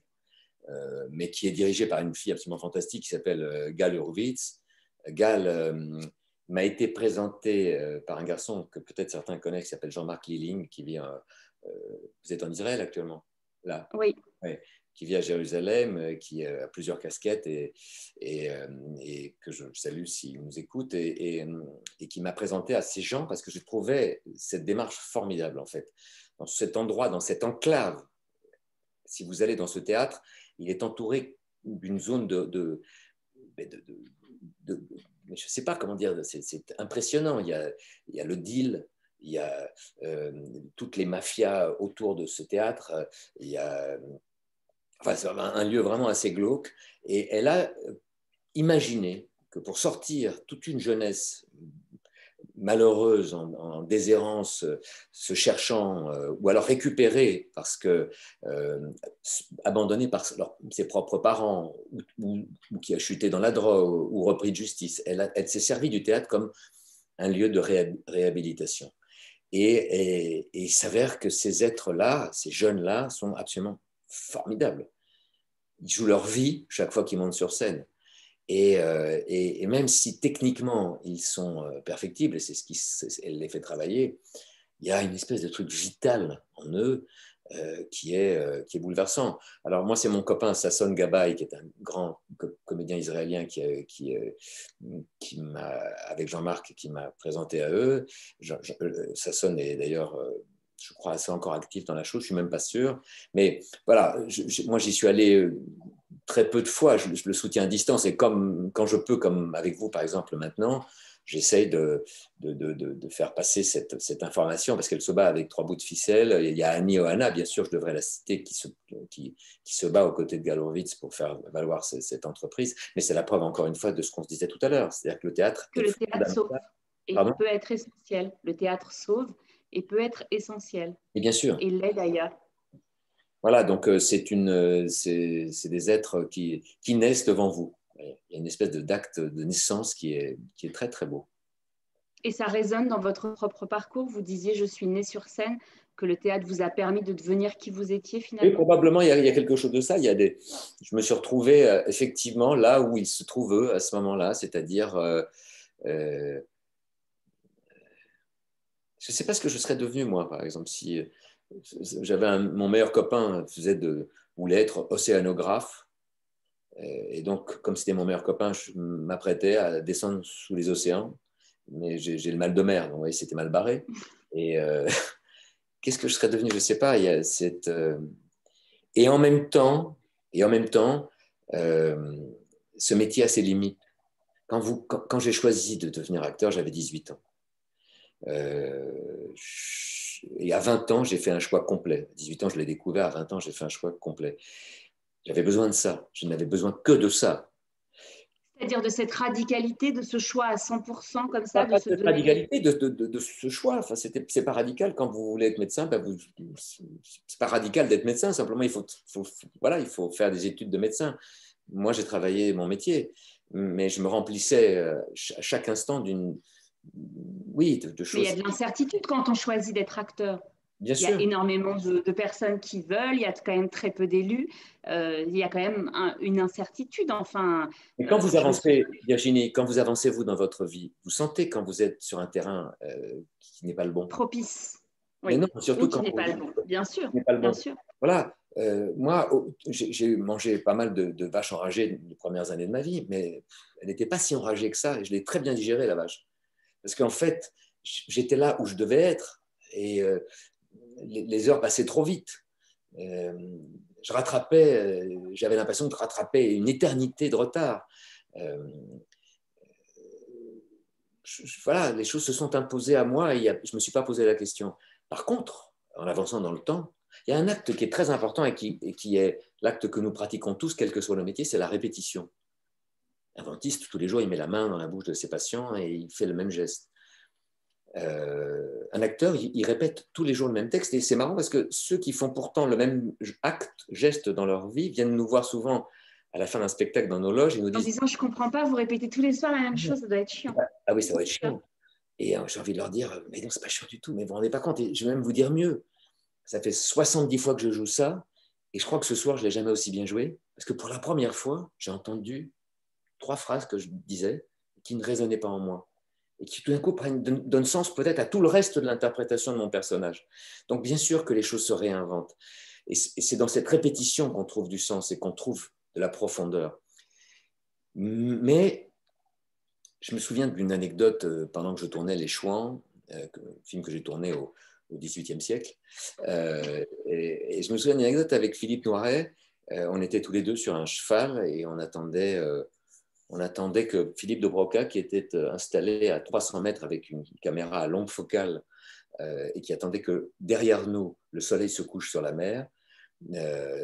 B: mais qui est dirigé par une fille absolument fantastique qui s'appelle Gal Hurwitz. Gal m'a été présentée par un garçon que peut-être certains connaissent, qui s'appelle Jean-Marc Liling, qui vit, vous êtes en Israël actuellement, là?
C: Oui.
B: Ouais. Qui vit à Jérusalem, qui a plusieurs casquettes et que je salue s'il nous écoute, et qui m'a présenté à ces gens parce que je trouvais cette démarche formidable, en fait. Dans cet endroit, dans cette enclave, si vous allez dans ce théâtre, il est entouré d'une zone je ne sais pas comment dire, c'est impressionnant. Il y a le deal, il y a toutes les mafias autour de ce théâtre, il y a... Enfin, c'est un lieu vraiment assez glauque. Et elle a imaginé que pour sortir toute une jeunesse malheureuses, en déshérence, se cherchant, ou alors récupérées parce que abandonnées par ses propres parents, ou qui a chuté dans la drogue, ou repris de justice. Elle s'est servie du théâtre comme un lieu de réhabilitation. Et il s'avère que ces êtres-là, ces jeunes-là, sont absolument formidables. Ils jouent leur vie chaque fois qu'ils montent sur scène. Et même si techniquement ils sont perfectibles, et c'est ce qui les fait travailler, il y a une espèce de truc vital en eux qui est bouleversant. Alors moi, c'est mon copain Sasson Gabay, qui est un grand comédien israélien qui m'a, avec Jean-Marc, qui m'a présenté à eux. Sasson est d'ailleurs, je crois, assez encore actif dans la chose, je suis même pas sûr. Mais voilà, moi j'y suis allé très peu de fois, je le soutiens à distance, et comme quand je peux, comme avec vous par exemple maintenant, j'essaye de faire passer cette information, parce qu'elle se bat avec 3 bouts de ficelle. Il y a Annie Ohana, bien sûr, je devrais la citer, qui se bat aux côtés de Galorwitz pour faire valoir cette entreprise, mais c'est la preuve encore une fois de ce qu'on se disait tout à l'heure, c'est-à-dire que le théâtre
C: sauve et peut être essentiel. Le théâtre sauve et peut être essentiel.
B: Et bien sûr.
C: Et l'est d'ailleurs.
B: Voilà, donc c'est des êtres qui naissent devant vous. Il y a une espèce d'acte de naissance qui est très, très beau.
C: Et ça résonne dans votre propre parcours. Vous disiez, je suis née sur scène, que le théâtre vous a permis de devenir qui vous étiez finalement.
B: Oui, probablement, il y a quelque chose de ça. Je me suis retrouvé effectivement là où ils se trouvent eux à ce moment-là, c'est-à-dire, je ne sais pas ce que je serais devenu moi, par exemple, si mon meilleur copain voulait être océanographe. Et donc, comme c'était mon meilleur copain, je m'apprêtais à descendre sous les océans. Mais j'ai le mal de mer, donc c'était mal barré. Et qu'est-ce que je serais devenu? Je ne sais pas. Il y a et en même temps, ce métier a ses limites. Quand j'ai choisi de devenir acteur, j'avais 18 ans. Et à 20 ans, j'ai fait un choix complet. À 18 ans, je l'ai découvert. À 20 ans, j'ai fait un choix complet. J'avais besoin de ça. Je n'avais besoin que de ça.
C: C'est-à-dire de cette radicalité, de ce choix à 100% comme ça,
B: de cette radicalité, de ce choix. Enfin, c'est pas radical quand vous voulez être médecin. C'est pas radical d'être médecin. Simplement, il faut faire des études de médecin. Moi, j'ai travaillé mon métier, mais je me remplissais à chaque instant de choses.
C: Mais il y a de l'incertitude quand on choisit d'être acteur.
B: Bien sûr.
C: Il y a énormément de personnes qui veulent, il y a quand même très peu d'élus, il y a quand même une incertitude. Enfin,
B: mais quand vous avancez, Virginie, quand vous avancez, vous, dans votre vie, vous sentez quand vous êtes sur un terrain qui n'est pas le bon.
C: Propice.
B: Oui. Mais non, surtout
C: quand. Qui n'est pas le bon, bien sûr.
B: Bien sûr. Voilà. Moi, j'ai mangé pas mal de vaches enragées les premières années de ma vie, mais elle n'était pas si enragée que ça, et je l'ai très bien digérée, la vache. Parce qu'en fait, j'étais là où je devais être, et les heures passaient trop vite. Je rattrapais, j'avais l'impression de rattraper une éternité de retard. Voilà, les choses se sont imposées à moi et je ne me suis pas posé la question. Par contre, en avançant dans le temps, il y a un acte qui est très important et qui est l'acte que nous pratiquons tous, quel que soit le métier, c'est la répétition. Un dentiste, tous les jours, il met la main dans la bouche de ses patients et il fait le même geste. Un acteur, il répète tous les jours le même texte, et c'est marrant parce que ceux qui font pourtant le même geste dans leur vie viennent nous voir souvent à la fin d'un spectacle dans nos loges et nous disent,
C: en disant je comprends pas, vous répétez tous les soirs la même chose, ça doit être chiant.
B: Ah oui, ça doit être chiant. Et j'ai envie de leur dire, mais non, c'est pas chiant du tout, mais vous vous rendez pas compte, et je vais même vous dire mieux, ça fait 70 fois que je joue ça, et je crois que ce soir je l'ai jamais aussi bien joué, parce que pour la première fois j'ai entendu 3 phrases que je disais qui ne résonnaient pas en moi, et qui tout d'un coup donnent sens peut-être à tout le reste de l'interprétation de mon personnage. Donc bien sûr que les choses se réinventent. Et c'est dans cette répétition qu'on trouve du sens et qu'on trouve de la profondeur. Mais je me souviens d'une anecdote pendant que je tournais Les Chouans, film que j'ai tourné au XVIIIe siècle. Et je me souviens d'une anecdote avec Philippe Noiret. On était tous les deux sur un cheval et on attendait que Philippe de Broca, qui était installé à 300 mètres avec une caméra à longue focale et qui attendait que derrière nous, le soleil se couche sur la mer,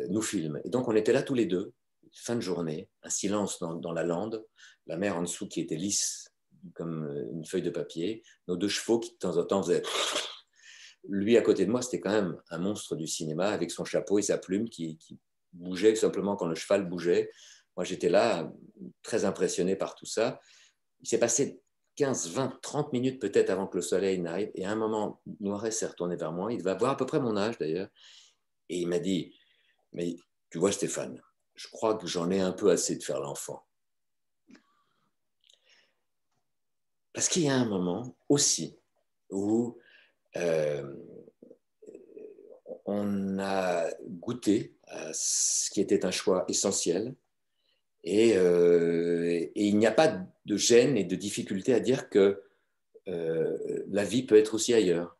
B: nous filme. Et donc, on était là tous les deux, fin de journée, un silence dans la lande, la mer en dessous qui était lisse, comme une feuille de papier, nos 2 chevaux qui de temps en temps faisaient... Lui, à côté de moi, c'était quand même un monstre du cinéma avec son chapeau et sa plume qui bougeait simplement quand le cheval bougeait. Moi, j'étais là, très impressionné par tout ça. Il s'est passé 15, 20, 30 minutes peut-être avant que le soleil n'arrive. Et à un moment, Noiret s'est retourné vers moi. Il devait avoir à peu près mon âge d'ailleurs. Et il m'a dit, mais tu vois Stéphane, je crois que j'en ai un peu assez de faire l'enfant. Parce qu'il y a un moment aussi où on a goûté à ce qui était un choix essentiel et il n'y a pas de gêne et de difficulté à dire que la vie peut être aussi ailleurs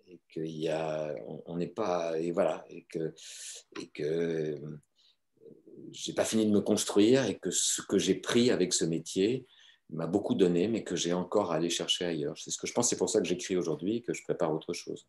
B: et qu'il y a, on n'est pas, et voilà, et que j'ai pas fini de me construire et que ce que j'ai pris avec ce métier m'a beaucoup donné, mais que j'ai encore à aller chercher ailleurs. C'est ce que je pense, c'est pour ça que j'écris aujourd'hui et que je prépare autre chose.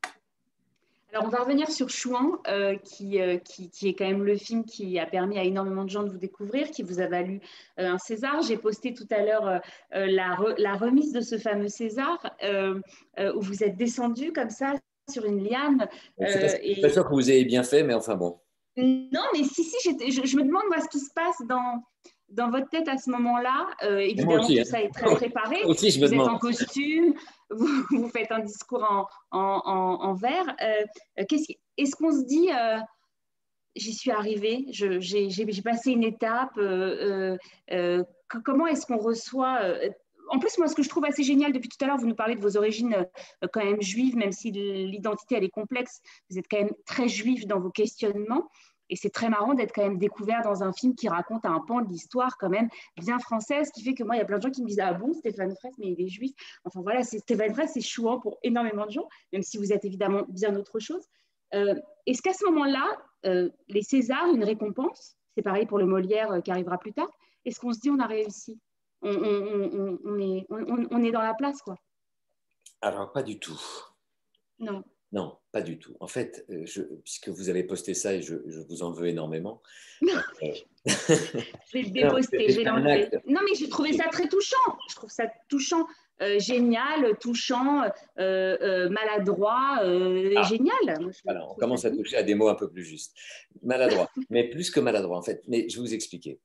C: Alors, on va revenir sur Chouan, qui est quand même le film qui a permis à énormément de gens de vous découvrir, qui vous a valu un César. J'ai posté tout à l'heure la remise de ce fameux César, où vous êtes descendu comme ça sur une liane.
B: Je ne suis pas sûr que vous ayez bien fait, mais enfin bon.
C: Non, mais si, je me demande ce qui se passe dans votre tête à ce moment-là. Évidemment,
B: aussi,
C: tout ça est très préparé.
B: Moi aussi, je me
C: vous
B: demande.
C: êtes en costume, vous faites un discours en vers. Est-ce qu'on se dit, j'y suis arrivée, j'ai passé une étape, comment est-ce qu'on reçoit en plus, moi, ce que je trouve assez génial, depuis tout à l'heure, vous nous parlez de vos origines quand même juives, même si l'identité, elle est complexe, vous êtes quand même très juif dans vos questionnements. Et c'est très marrant d'être quand même découvert dans un film qui raconte un pan de l'histoire quand même bien française, ce qui fait que moi, il y a plein de gens qui me disent « Ah bon, Stéphane Fraisse, mais il est juif ?» Enfin voilà, Stéphane Fraisse, c'est chouant pour énormément de gens, même si vous êtes évidemment bien autre chose. Est-ce qu'à ce moment-là, les Césars, une récompense, c'est pareil pour le Molière qui arrivera plus tard, est-ce qu'on se dit on a réussi, on est dans la place, quoi?
B: Alors, pas du tout.
C: Non.
B: Non, pas du tout. En fait, puisque vous avez posté ça et je vous en veux énormément.
C: Je vais le déposter, je vais l'enlever. Non, mais j'ai trouvé ça très touchant. Je trouve ça touchant, génial, touchant, maladroit, génial.
B: Alors, on commence à toucher à des mots un peu plus justes. Maladroit, mais plus que maladroit, en fait. Mais je vais vous expliquer.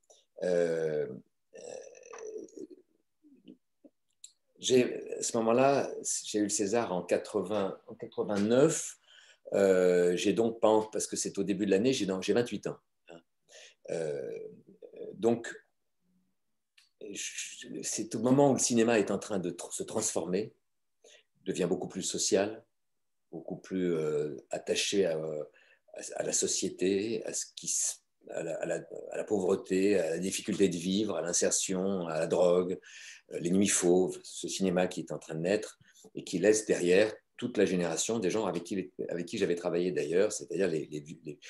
B: À ce moment-là, j'ai eu le César en 89. J'ai donc pas, parce que c'est au début de l'année, j'ai 28 ans. Donc, c'est au moment où le cinéma est en train de se transformer, devient beaucoup plus social, beaucoup plus attaché à la société, à la pauvreté, à la difficulté de vivre, à l'insertion, à la drogue, les nuits fauves, ce cinéma qui est en train de naître et qui laisse derrière toute la génération des gens avec qui j'avais travaillé d'ailleurs, c'est-à-dire les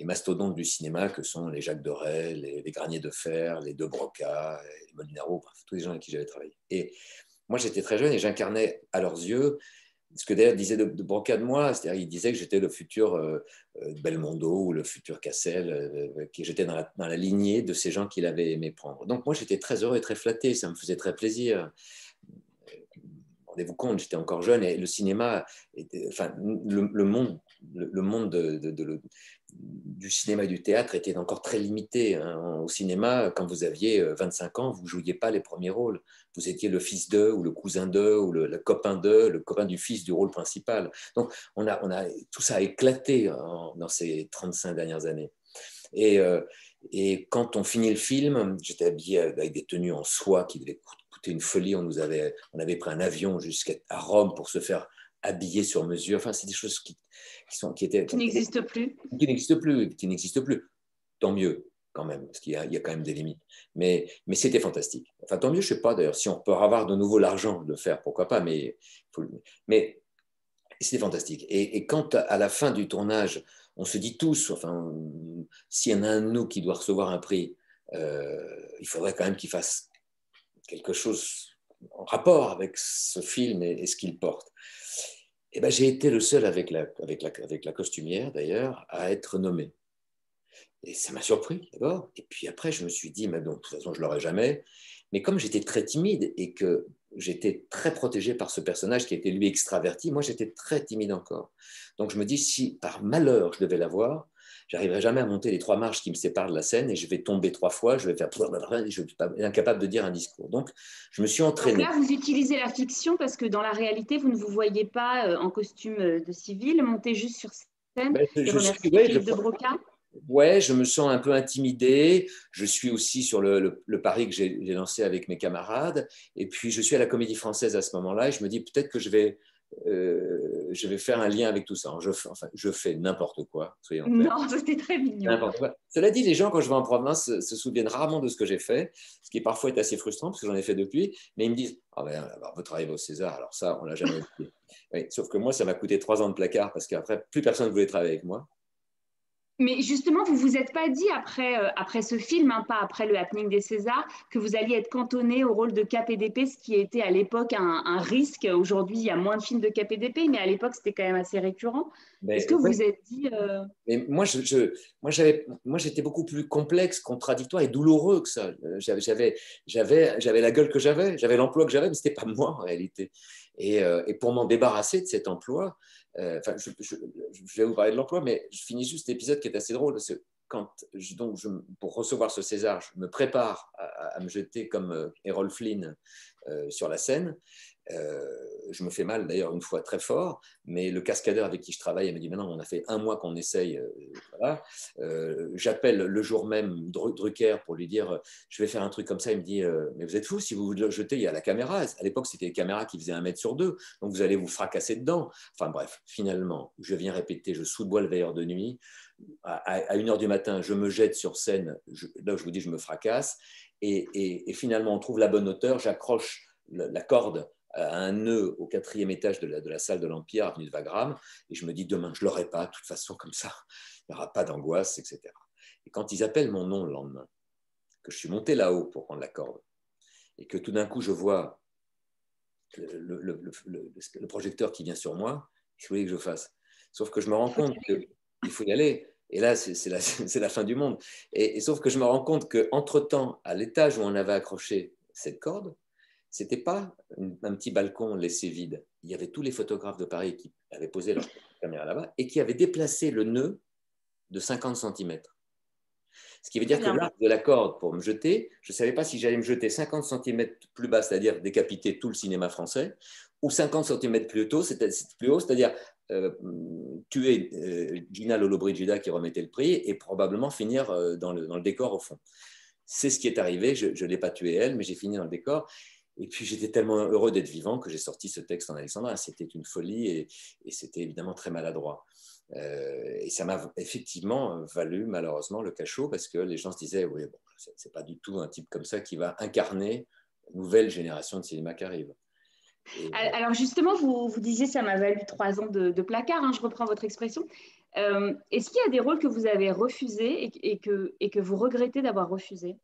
B: mastodontes du cinéma que sont les Jacques Deray, les Granier de Fer, les De Broca, les Molinaro, bref, tous les gens avec qui j'avais travaillé. Et moi, j'étais très jeune et j'incarnais à leurs yeux ce que d'ailleurs disait de Broca de moi, c'est-à-dire il disait que j'étais le futur Belmondo ou le futur Cassel, que j'étais dans la lignée de ces gens qu'il avait aimé prendre. Donc moi, j'étais très heureux et très flatté, ça me faisait très plaisir. Rendez-vous compte, j'étais encore jeune et le cinéma, enfin, le monde du cinéma et du théâtre était encore très limité. Au cinéma, quand vous aviez 25 ans, vous ne jouiez pas les premiers rôles. Vous étiez le fils d'eux, ou le cousin d'eux, ou le copain d'eux, le copain du fils du rôle principal. Donc, tout ça a éclaté dans ces 35 dernières années. Et quand on finit le film, j'étais habillé avec des tenues en soie qui devaient coûter une folie. On avait pris un avion jusqu'à Rome pour se faire habiller sur mesure. Enfin, c'est des choses qui
C: n'existent plus.
B: Qui n'existent plus. Tant mieux, quand même, parce qu'il y a quand même des limites. Mais c'était fantastique. Enfin, tant mieux, je ne sais pas d'ailleurs, si on peut avoir de nouveau l'argent de le faire, pourquoi pas, mais c'était fantastique. Et quand à la fin du tournage, on se dit tous, enfin, s'il y en a un de nous qui doit recevoir un prix, il faudrait quand même qu'il fasse quelque chose en rapport avec ce film et ce qu'il porte. Et ben, j'ai été le seul avec la costumière, d'ailleurs, à être nommé. Et ça m'a surpris, d'abord. Et puis après, je me suis dit, mais bon, de toute façon, je ne l'aurai jamais. Mais comme j'étais très timide et que j'étais très protégé par ce personnage qui était lui extraverti. Moi, j'étais très timide encore. Donc, je me dis, si par malheur je devais l'avoir, j'arriverai jamais à monter les 3 marches qui me séparent de la scène et je vais tomber 3 fois, je vais faire, je suis incapable de dire un discours. Donc, je me suis entraîné.
C: Donc là, vous utilisez la fiction parce que dans la réalité, vous ne vous voyez pas en costume de civil, monter juste sur scène
B: Ben,
C: et remercier
B: ouais,
C: Philippe de Broca.
B: ouais, je me sens un peu intimidé. Je suis aussi sur le pari que j'ai lancé avec mes camarades. Et puis, je suis à la Comédie Française à ce moment-là et je me dis peut-être que je vais faire un lien avec tout ça. Je fais n'importe quoi, soyons clairs.
C: Non, c'était très mignon.
B: N'importe quoi. Cela dit, les gens, quand je vais en province, se souviennent rarement de ce que j'ai fait, ce qui parfois est assez frustrant parce que j'en ai fait depuis, mais ils me disent « Ah ben, alors, votre arrivée au César, alors ça, on ne l'a jamais oublié. » Oui, sauf que moi, ça m'a coûté 3 ans de placard parce qu'après, plus personne ne voulait travailler avec moi.
C: Mais justement, vous ne vous êtes pas dit après ce film, hein, pas après le happening des Césars, que vous alliez être cantonné au rôle de KPDP, ce qui était à l'époque un risque. Aujourd'hui, il y a moins de films de KPDP, mais à l'époque, c'était quand même assez récurrent. Est-ce que vous
B: Ouais.
C: vous êtes dit…
B: Mais moi, j'étais beaucoup plus complexe, contradictoire et douloureux que ça. J'avais la gueule que j'avais l'emploi que j'avais, mais ce n'était pas moi en réalité. Et pour m'en débarrasser de cet emploi, je vais vous parler de l'emploi, mais je finis juste cet épisode qui est assez drôle. Parce que pour recevoir ce César, je me prépare à me jeter comme Errol Flynn sur la scène. Je me fais mal d'ailleurs une fois très fort, mais le cascadeur avec qui je travaille, il me dit maintenant on a fait 1 mois qu'on essaye, voilà. J'appelle le jour même Drucker pour lui dire je vais faire un truc comme ça. Il me dit mais vous êtes fou, si vous vous le jetez, il y a la caméra. À l'époque c'était les caméras qui faisaient 1 mètre sur 2, donc vous allez vous fracasser dedans. Enfin bref, finalement je viens répéter, je sous-bois le veilleur de nuit. À 1h du matin, je me jette sur scène, là je vous dis je me fracasse, et finalement on trouve la bonne hauteur, j'accroche la corde à un nœud au 4e étage de la salle de l'Empire, avenue de Wagram, et je me dis demain, je ne l'aurai pas, de toute façon, comme ça, il n'y aura pas d'angoisse, etc. Et quand ils appellent mon nom le lendemain, que je suis monté là-haut pour prendre la corde, et que tout d'un coup, je vois le projecteur qui vient sur moi, je voulais que je fasse. Sauf que je me rends compte qu'il faut y aller. Et là, c'est la fin du monde. Et sauf que je me rends compte qu'entre-temps, à l'étage où on avait accroché cette corde, ce n'était pas un petit balcon laissé vide. Il y avait tous les photographes de Paris qui avaient posé leur caméra là-bas et qui avaient déplacé le nœud de 50 cm. Ce qui veut dire que l'arc de la corde pour me jeter, je ne savais pas si j'allais me jeter 50 cm plus bas, c'est-à-dire décapiter tout le cinéma français, ou 50 cm plus haut, c'est-à-dire tuer Gina Lollobrigida qui remettait le prix et probablement finir dans le décor au fond. C'est ce qui est arrivé, je ne l'ai pas tuée elle, mais j'ai fini dans le décor. Et puis j'étais tellement heureux d'être vivant que j'ai sorti ce texte en alexandrin. C'était une folie et c'était évidemment très maladroit. Et ça m'a effectivement valu malheureusement le cachot parce que les gens se disaient oui, bon, c'est pas du tout un type comme ça qui va incarner une nouvelle génération de cinéma qui arrive.
C: Alors justement, vous disiez ça m'a valu 3 ans de placard, hein, je reprends votre expression. Est-ce qu'il y a des rôles que vous avez refusés et que vous regrettez d'avoir refusés?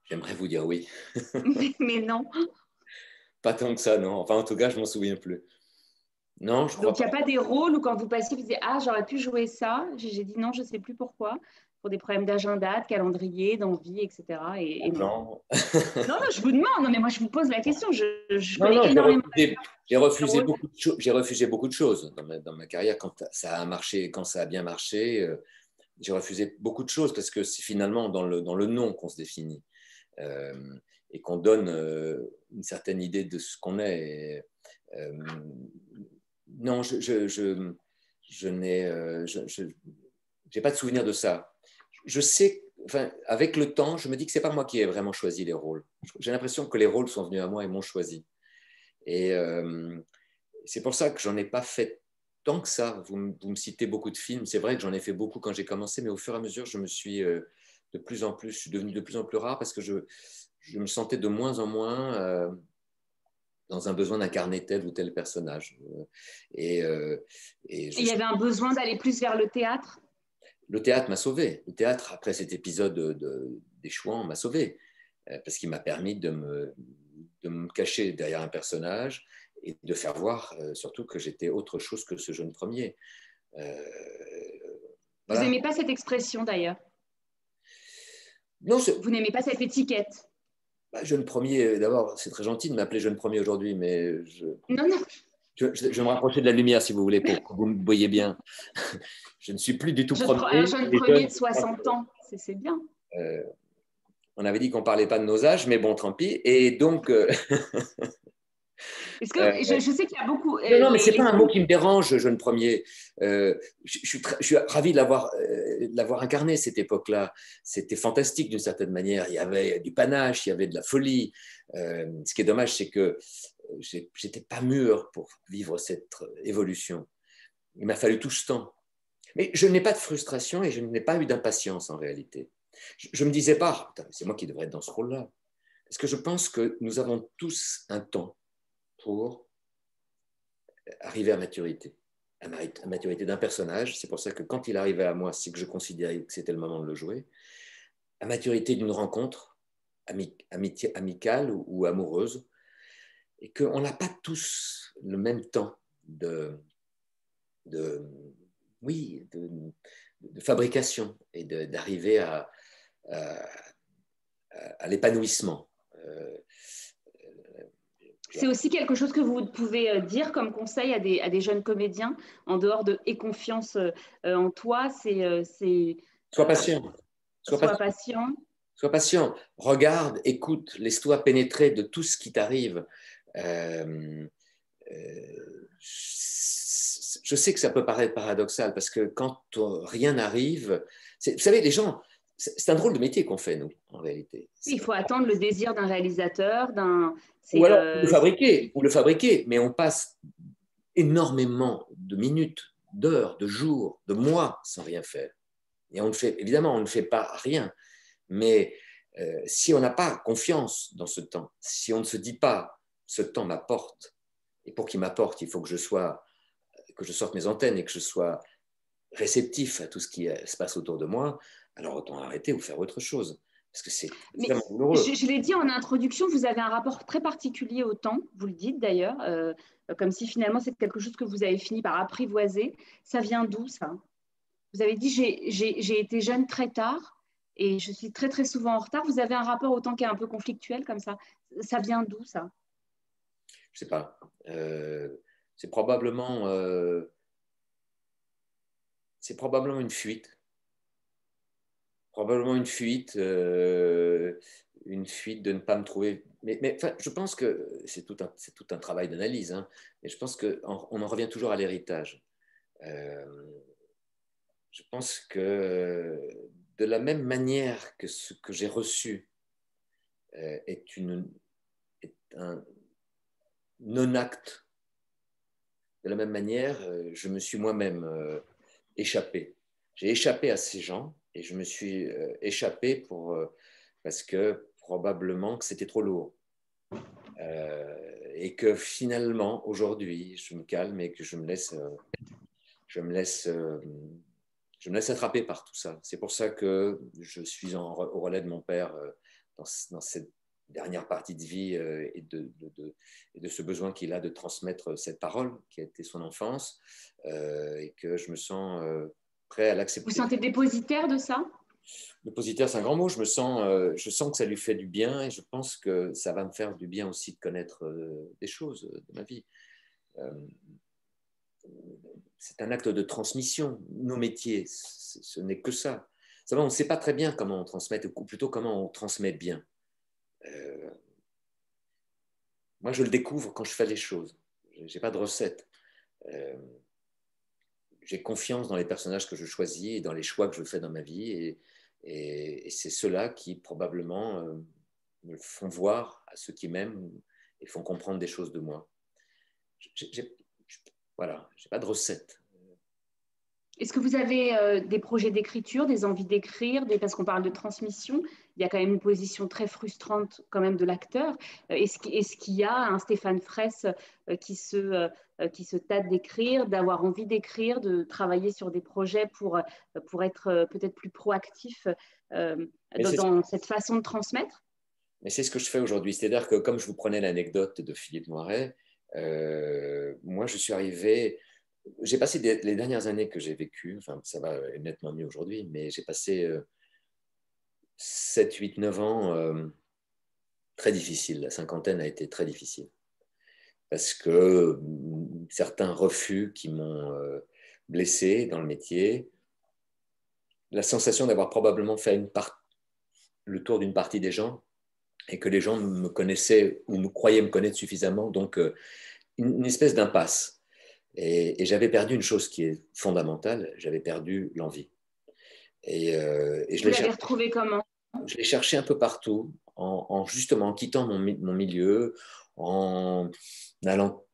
B: J'aimerais vous dire oui.
C: Mais non.
B: Pas tant que ça, non. Enfin, en tout cas, je m'en souviens plus. Non, je crois
C: Donc, il n'y a pas des rôles où quand vous passiez, vous disiez « Ah, j'aurais pu jouer ça ». J'ai dit non, je ne sais plus pourquoi, pour des problèmes d'agenda, de calendrier, d'envie, etc. Et non. Non, je vous demande, non, mais moi, je vous pose la question. Je connais énormément.
B: J'ai refusé beaucoup de choses dans ma carrière. Quand ça a marché, quand ça a bien marché, j'ai refusé beaucoup de choses parce que c'est finalement dans le nom qu'on se définit et qu'on donne une certaine idée de ce qu'on est. Non, je n'ai pas de souvenir de ça. Je sais, enfin, avec le temps, je me dis que c'est pas moi qui ai vraiment choisi les rôles. J'ai l'impression que les rôles sont venus à moi et m'ont choisi. Et c'est pour ça que j'en ai pas fait tant que ça. Vous me citez beaucoup de films. C'est vrai que j'en ai fait beaucoup quand j'ai commencé, mais au fur et à mesure, je suis devenu de plus en plus rare parce que je me sentais de moins en moins dans un besoin d'incarner tel ou tel personnage. Et
C: il y avait un besoin d'aller plus vers le théâtre?
B: Le théâtre m'a sauvé. Le théâtre, après cet épisode d'échouant, m'a sauvé. Parce qu'il m'a permis de me cacher derrière un personnage et de faire voir surtout que j'étais autre chose que ce jeune premier. Voilà.
C: Vous n'aimez pas cette expression d'ailleurs?
B: Non,
C: vous n'aimez pas cette étiquette?
B: Jeune premier, d'abord, c'est très gentil de m'appeler jeune premier aujourd'hui, mais
C: Non, non.
B: je vais me rapprocher de la lumière, si vous voulez, pour que vous me voyez bien. Je ne suis plus du tout
C: Un
B: premier.
C: jeune
B: Les
C: premier
B: jeunes,
C: de 60 ans, c'est bien.
B: euh, on avait dit qu'on ne parlait pas de nos âges, mais bon, tant pis. Et donc,
C: Est-ce que je sais qu'il y a beaucoup.
B: non, non, mais ce n'est pas un mot qui me dérange, jeune premier. Je suis ravi de l'avoir incarné, cette époque-là. C'était fantastique d'une certaine manière. Il y avait du panache, il y avait de la folie. Ce qui est dommage, c'est que je n'étais pas mûr pour vivre cette évolution. Il m'a fallu tout ce temps. Mais je n'ai pas de frustration et je n'ai pas eu d'impatience en réalité. Je ne me disais pas, c'est moi qui devrais être dans ce rôle-là. Parce que je pense que nous avons tous un temps pour arriver à maturité, à maturité d'un personnage. C'est pour ça que quand il arrivait à moi, c'est que je considérais que c'était le moment de le jouer. À maturité d'une rencontre amicale ou amoureuse, et qu'on n'a pas tous le même temps de fabrication et d'arriver à l'épanouissement.
C: C'est aussi quelque chose que vous pouvez dire comme conseil à des jeunes comédiens, en dehors de « aie confiance en toi »,
B: sois patient.
C: Sois patient.
B: Sois patient. Regarde, écoute, laisse-toi pénétrer de tout ce qui t'arrive. Je sais que ça peut paraître paradoxal parce que quand rien n'arrive, vous savez, les gens, c'est un drôle de métier qu'on fait, nous, en réalité.
C: Il faut attendre le désir d'un réalisateur,
B: ou alors le fabriquer, mais on passe énormément de minutes, d'heures, de jours, de mois sans rien faire. Et évidemment, on ne fait pas rien, mais si on n'a pas confiance dans ce temps, si on ne se dit pas ce temps m'apporte, et pour qu'il m'apporte, il faut que je sorte mes antennes et que je sois réceptif à tout ce qui se passe autour de moi, alors autant arrêter ou faire autre chose. Parce que c'est vraiment douloureux.
C: Je l'ai dit en introduction, vous avez un rapport très particulier au temps, vous le dites d'ailleurs, comme si finalement c'est quelque chose que vous avez fini par apprivoiser. Ça vient d'où, ça? Vous avez dit j'ai été jeune très tard et je suis très très souvent en retard. Vous avez un rapport au temps qui est un peu conflictuel comme ça. Ça vient d'où, ça?
B: Je ne sais pas. C'est probablement une fuite. Probablement une fuite de ne pas me trouver. Mais enfin, je pense que c'est tout un travail d'analyse. Hein, mais je pense qu'on en revient toujours à l'héritage. Je pense que de la même manière que ce que j'ai reçu est un non-acte, de la même manière, je me suis moi-même échappé. J'ai échappé à ces gens et je me suis échappé parce que probablement que c'était trop lourd. Et que finalement, aujourd'hui, je me calme et que je me laisse attraper par tout ça. C'est pour ça que je suis au relais de mon père dans cette dernière partie de vie et de ce besoin qu'il a de transmettre cette parole qui a été son enfance et que je me sens prêt à l'accepter.
C: Vous sentez dépositaire de ça?
B: Dépositaire, c'est un grand mot. Je sens que ça lui fait du bien et je pense que ça va me faire du bien aussi de connaître des choses de ma vie. C'est un acte de transmission. Nos métiers, ce n'est que ça. On ne sait pas très bien comment on transmet, ou plutôt comment on transmet bien. Moi, je le découvre quand je fais les choses. Je n'ai pas de recette. J'ai confiance dans les personnages que je choisis et dans les choix que je fais dans ma vie. Et c'est ceux-là qui, probablement, me font voir à ceux qui m'aiment et font comprendre des choses de moi. Voilà, je n'ai pas de recette.
C: Est-ce que vous avez des projets d'écriture, des envies d'écrire, parce qu'on parle de transmission, il y a quand même une position très frustrante quand même de l'acteur. Est-ce qu'il y a un Stéphane Fraisse qui se tâte d'écrire, d'avoir envie d'écrire, de travailler sur des projets pour être peut-être plus proactif dans cette façon de transmettre?
B: Mais c'est ce que je fais aujourd'hui. C'est-à-dire que comme je vous prenais l'anecdote de Philippe Noiret, moi je suis arrivé... J'ai passé les dernières années que j'ai vécues, enfin ça va nettement mieux aujourd'hui, mais j'ai passé 7, 8, 9 ans très difficile. La cinquantaine a été très difficile. Parce que certains refus qui m'ont blessé dans le métier, la sensation d'avoir probablement fait le tour d'une partie des gens et que les gens me connaissaient ou me croyaient me connaître suffisamment, donc une espèce d'impasse. Et j'avais perdu une chose qui est fondamentale, j'avais perdu l'envie. Et
C: Vous l'avez retrouvé comment?
B: Je l'ai cherché un peu partout, justement en quittant mon milieu, en allant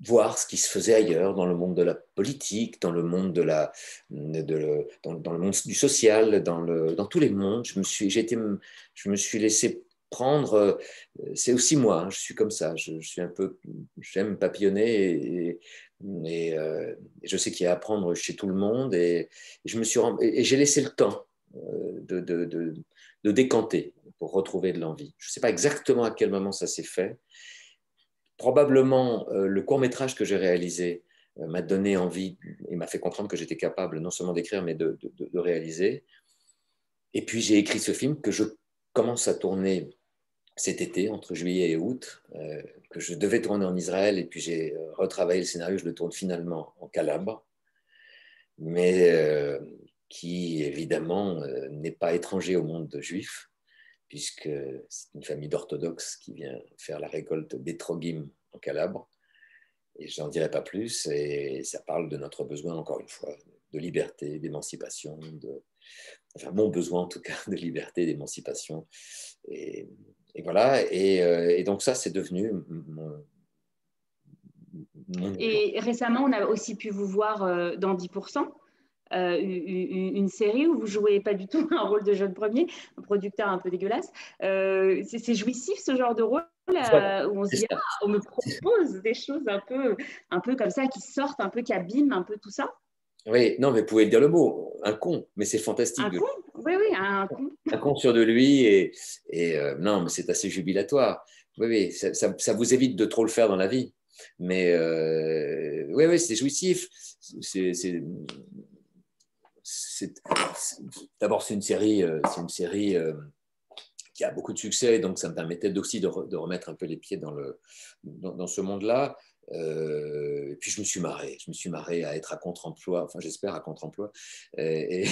B: voir ce qui se faisait ailleurs, dans le monde de la politique, dans le monde, dans le monde du social, dans tous les mondes. Je me suis laissé prendre. C'est aussi moi, je suis comme ça. J'aime papillonner et je sais qu'il y a à apprendre chez tout le monde. Et j'ai laissé le temps de décanter pour retrouver de l'envie. Je ne sais pas exactement à quel moment ça s'est fait. Probablement, le court-métrage que j'ai réalisé m'a donné envie et m'a fait comprendre que j'étais capable non seulement d'écrire, mais de réaliser. Et puis, j'ai écrit ce film que je commence à tourner cet été, entre juillet et août, que je devais tourner en Israël. Et puis, j'ai retravaillé le scénario, je le tourne finalement en Calabre, mais qui, évidemment, n'est pas étranger au monde juif, puisque c'est une famille d'orthodoxes qui vient faire la récolte d'Etrogim en Calabre. Et je n'en dirai pas plus, et ça parle de notre besoin, encore une fois, de liberté, d'émancipation, enfin mon besoin en tout cas de liberté, d'émancipation. Et voilà, et donc ça, c'est devenu mon...
C: Et récemment, on a aussi pu vous voir dans 10%. Une série où vous jouez pas du tout un rôle de jeune premier, un producteur un peu dégueulasse. C'est jouissif ce genre de rôle où on se dit on me propose des choses un peu comme ça qui sortent, un peu qui abîment un peu tout ça.
B: Oui, non, mais vous pouvez dire le mot, un con, mais c'est fantastique.
C: Un con, oui, un con.
B: Un con sûr de lui et non, mais c'est assez jubilatoire. Oui, ça vous évite de trop le faire dans la vie. Mais oui, c'est jouissif. D'abord, c'est une série qui a beaucoup de succès, donc ça me permettait aussi de remettre un peu les pieds dans ce monde-là. Et puis je me suis marré à être à contre-emploi, enfin j'espère à contre-emploi. Mais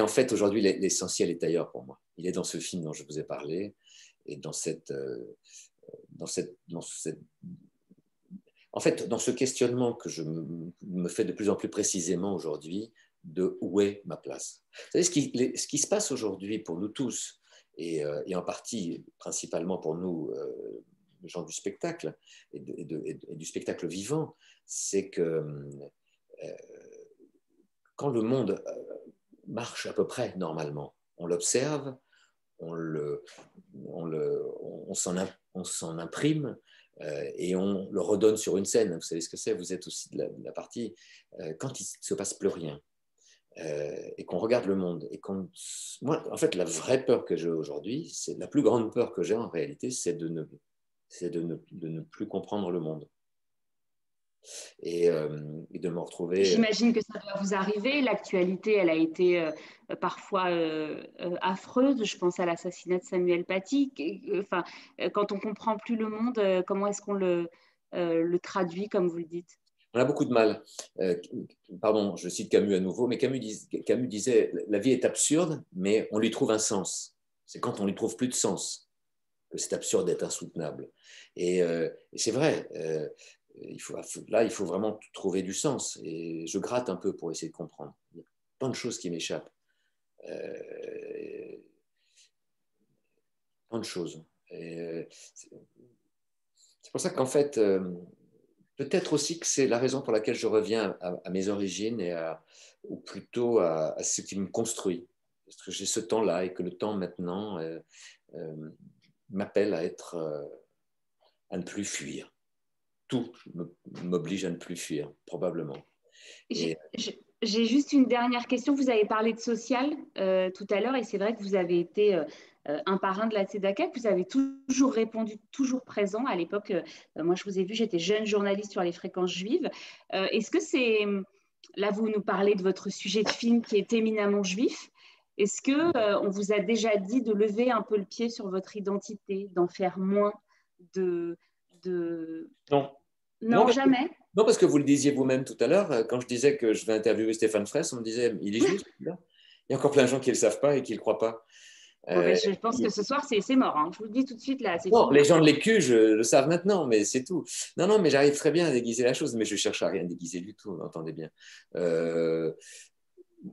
B: en fait, aujourd'hui, l'essentiel est ailleurs pour moi. Il est dans ce film dont je vous ai parlé et dans ce questionnement que je me fais de plus en plus précisément aujourd'hui de où est ma place. Vous savez, ce qui se passe aujourd'hui pour nous tous, et en partie, principalement pour nous, gens du spectacle et du spectacle vivant, c'est que quand le monde marche à peu près normalement, on l'observe, on s'en imprime, et on le redonne sur une scène. Vous savez ce que c'est, vous êtes aussi de la partie. Quand il ne se passe plus rien, et qu'on regarde le monde, moi, en fait, la vraie peur que j'ai aujourd'hui, c'est la plus grande peur que j'ai en réalité, c'est de ne plus comprendre le monde. Et de me retrouver...
C: J'imagine que ça doit vous arriver. L'actualité, elle a été parfois affreuse. Je pense à l'assassinat de Samuel Paty. Enfin, quand on ne comprend plus le monde, comment est-ce qu'on le traduit, comme vous le dites?
B: On a beaucoup de mal. Pardon, je cite Camus à nouveau, mais Camus disait « La vie est absurde, mais on lui trouve un sens. C'est quand on lui trouve plus de sens que c'est absurde d'être insoutenable. » Et c'est vrai. Il faut vraiment trouver du sens. Et je gratte un peu pour essayer de comprendre. Il y a plein de choses qui m'échappent. Plein de choses. C'est pour ça qu'en fait, peut-être aussi que c'est la raison pour laquelle je reviens à mes origines ou plutôt à ce qui me construit. Parce que j'ai ce temps-là et que le temps maintenant m'appelle à ne plus fuir. Tout m'oblige à ne plus fuir, probablement.
C: J'ai juste une dernière question. Vous avez parlé de social tout à l'heure, et c'est vrai que vous avez été un parrain de la Tzedaka, que vous avez toujours répondu, toujours présent. À l'époque, moi, je vous ai vu, j'étais jeune journaliste sur les fréquences juives. Est-ce que c'est... Là, vous nous parlez de votre sujet de film qui est éminemment juif. Est-ce qu'on vous a déjà dit de lever un peu le pied sur votre identité, d'en faire moins, de...
B: Non.
C: Non, jamais.
B: Non, parce que vous le disiez vous-même tout à l'heure, quand je disais que je vais interviewer Stéphane Fraisse, on me disait, il est juif, là. Il y a encore plein de gens qui ne le savent pas et qui ne le croient pas.
C: Je pense que ce soir, c'est mort. Hein. Je vous le dis tout de suite, là.
B: Non, les gens de l'Écu, je le savent maintenant, mais c'est tout. Non, mais j'arrive très bien à déguiser la chose, mais je ne cherche à rien déguiser du tout, entendez bien.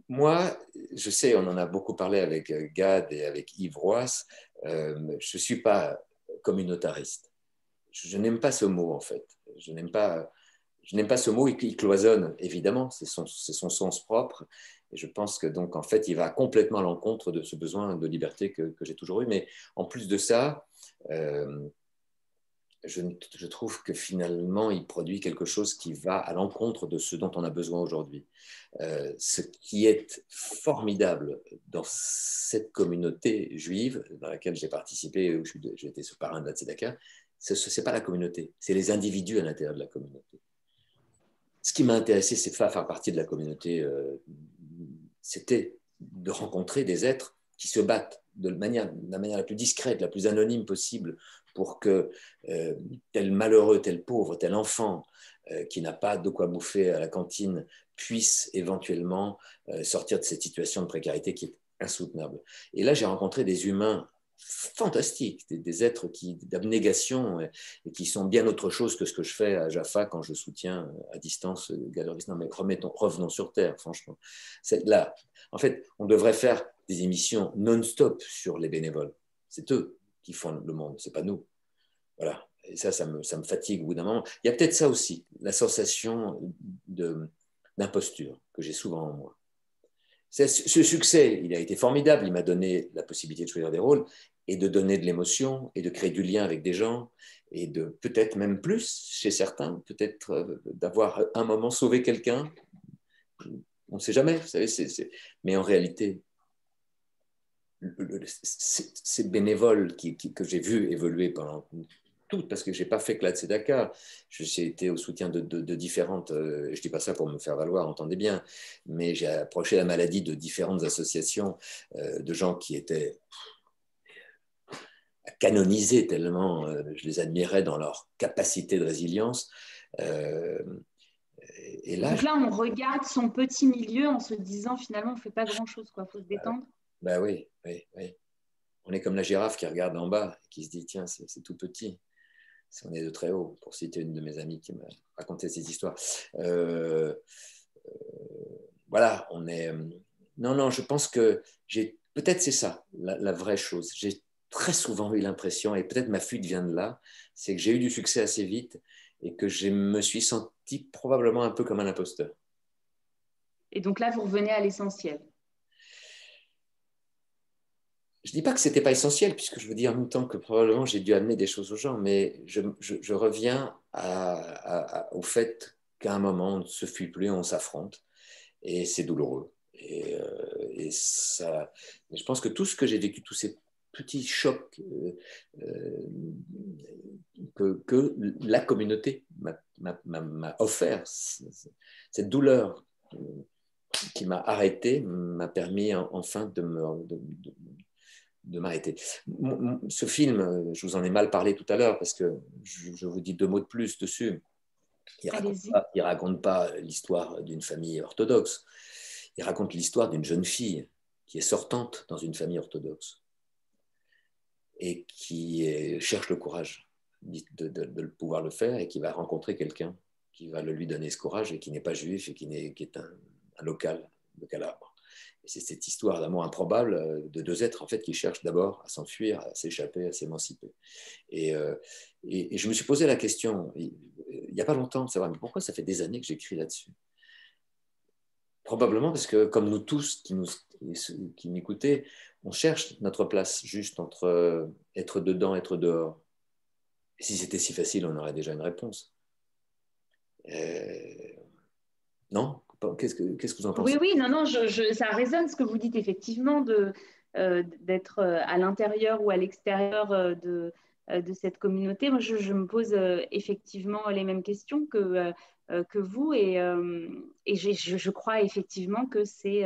B: Moi, je sais, on en a beaucoup parlé avec Gad et avec Yves Roas, je ne suis pas communautariste. Je n'aime pas ce mot, en fait. Je n'aime pas ce mot, il cloisonne, évidemment, c'est son sens propre. Et je pense que donc, en fait, il va complètement à l'encontre de ce besoin de liberté que j'ai toujours eu. Mais en plus de ça, je trouve que finalement, il produit quelque chose qui va à l'encontre de ce dont on a besoin aujourd'hui. Ce qui est formidable dans cette communauté juive dans laquelle j'ai participé, où j'ai été ce parrain de la Tzedaka, ce n'est pas la communauté, c'est les individus à l'intérieur de la communauté. Ce qui m'a intéressé, c'est de faire partie de la communauté. C'était de rencontrer des êtres qui se battent de la manière la plus discrète, la plus anonyme possible pour que tel malheureux, tel pauvre, tel enfant qui n'a pas de quoi bouffer à la cantine puisse éventuellement sortir de cette situation de précarité qui est insoutenable. Et là, j'ai rencontré des humains fantastiques, des êtres d'abnégation et qui sont bien autre chose que ce que je fais à Jaffa quand je soutiens à distance Galeriste. Non, mais revenons sur Terre, franchement. Là, en fait, on devrait faire des émissions non-stop sur les bénévoles. C'est eux qui font le monde, c'est pas nous. Voilà. Et ça me fatigue au bout d'un moment. Il y a peut-être ça aussi, la sensation d'imposture que j'ai souvent en moi. Ce succès, il a été formidable. Il m'a donné la possibilité de choisir des rôles et de donner de l'émotion et de créer du lien avec des gens et de peut-être même plus chez certains, peut-être d'avoir un moment sauvé quelqu'un. On ne sait jamais, vous savez. Mais en réalité, ces bénévoles que j'ai vus évoluer pendant tout, parce que je n'ai pas fait que la Tzedaka, j'ai été au soutien de différentes, je ne dis pas ça pour me faire valoir, entendez bien, mais j'ai approché la maladie de différentes associations de gens qui étaient canonisés tellement je les admirais dans leur capacité de résilience.
C: Et là, donc là, on regarde son petit milieu en se disant finalement, on ne fait pas grand-chose, il faut se détendre.
B: Oui. On est comme la girafe qui regarde en bas et qui se dit, tiens, c'est tout petit. Si on est de très haut, pour citer une de mes amies qui m'a raconté ces histoires. Voilà, on est... Non, je pense que peut-être c'est ça, la vraie chose. J'ai très souvent eu l'impression, et peut-être ma fuite vient de là, c'est que j'ai eu du succès assez vite et que je me suis senti probablement un peu comme un imposteur.
C: Et donc là, vous revenez à l'essentiel.
B: Je ne dis pas que ce n'était pas essentiel, puisque je vous dis en même temps que probablement j'ai dû amener des choses aux gens, mais je reviens au fait qu'à un moment, on ne se fuit plus, on s'affronte, et c'est douloureux. Et ça, je pense que tout ce que j'ai vécu, tous ces petits chocs que la communauté m'a offert, cette douleur qui m'a arrêté, m'a permis enfin de m'arrêter. Ce film, je vous en ai mal parlé tout à l'heure parce que je vous dis 2 mots de plus dessus. Il ne raconte pas l'histoire d'une famille orthodoxe. Il raconte l'histoire d'une jeune fille qui est sortante dans une famille orthodoxe et qui cherche le courage de pouvoir le faire et qui va rencontrer quelqu'un qui va lui donner ce courage et qui n'est pas juif et qui est un local de Calabre. Et c'est cette histoire d'amour improbable de 2 êtres en fait, qui cherchent d'abord à s'enfuir, à s'échapper, à s'émanciper. Et je me suis posé la question, il n'y a pas longtemps, de savoir mais pourquoi ça fait des années que j'écris là-dessus. Probablement parce que, comme nous tous qui m'écoutez, on cherche notre place juste entre être dedans, être dehors. Et si c'était si facile, on aurait déjà une réponse. Non ? Qu'est-ce que vous en pensez ?
C: Oui, non, ça résonne ce que vous dites effectivement d'être à l'intérieur ou à l'extérieur de cette communauté. Moi, je me pose effectivement les mêmes questions que vous et je crois effectivement que c'est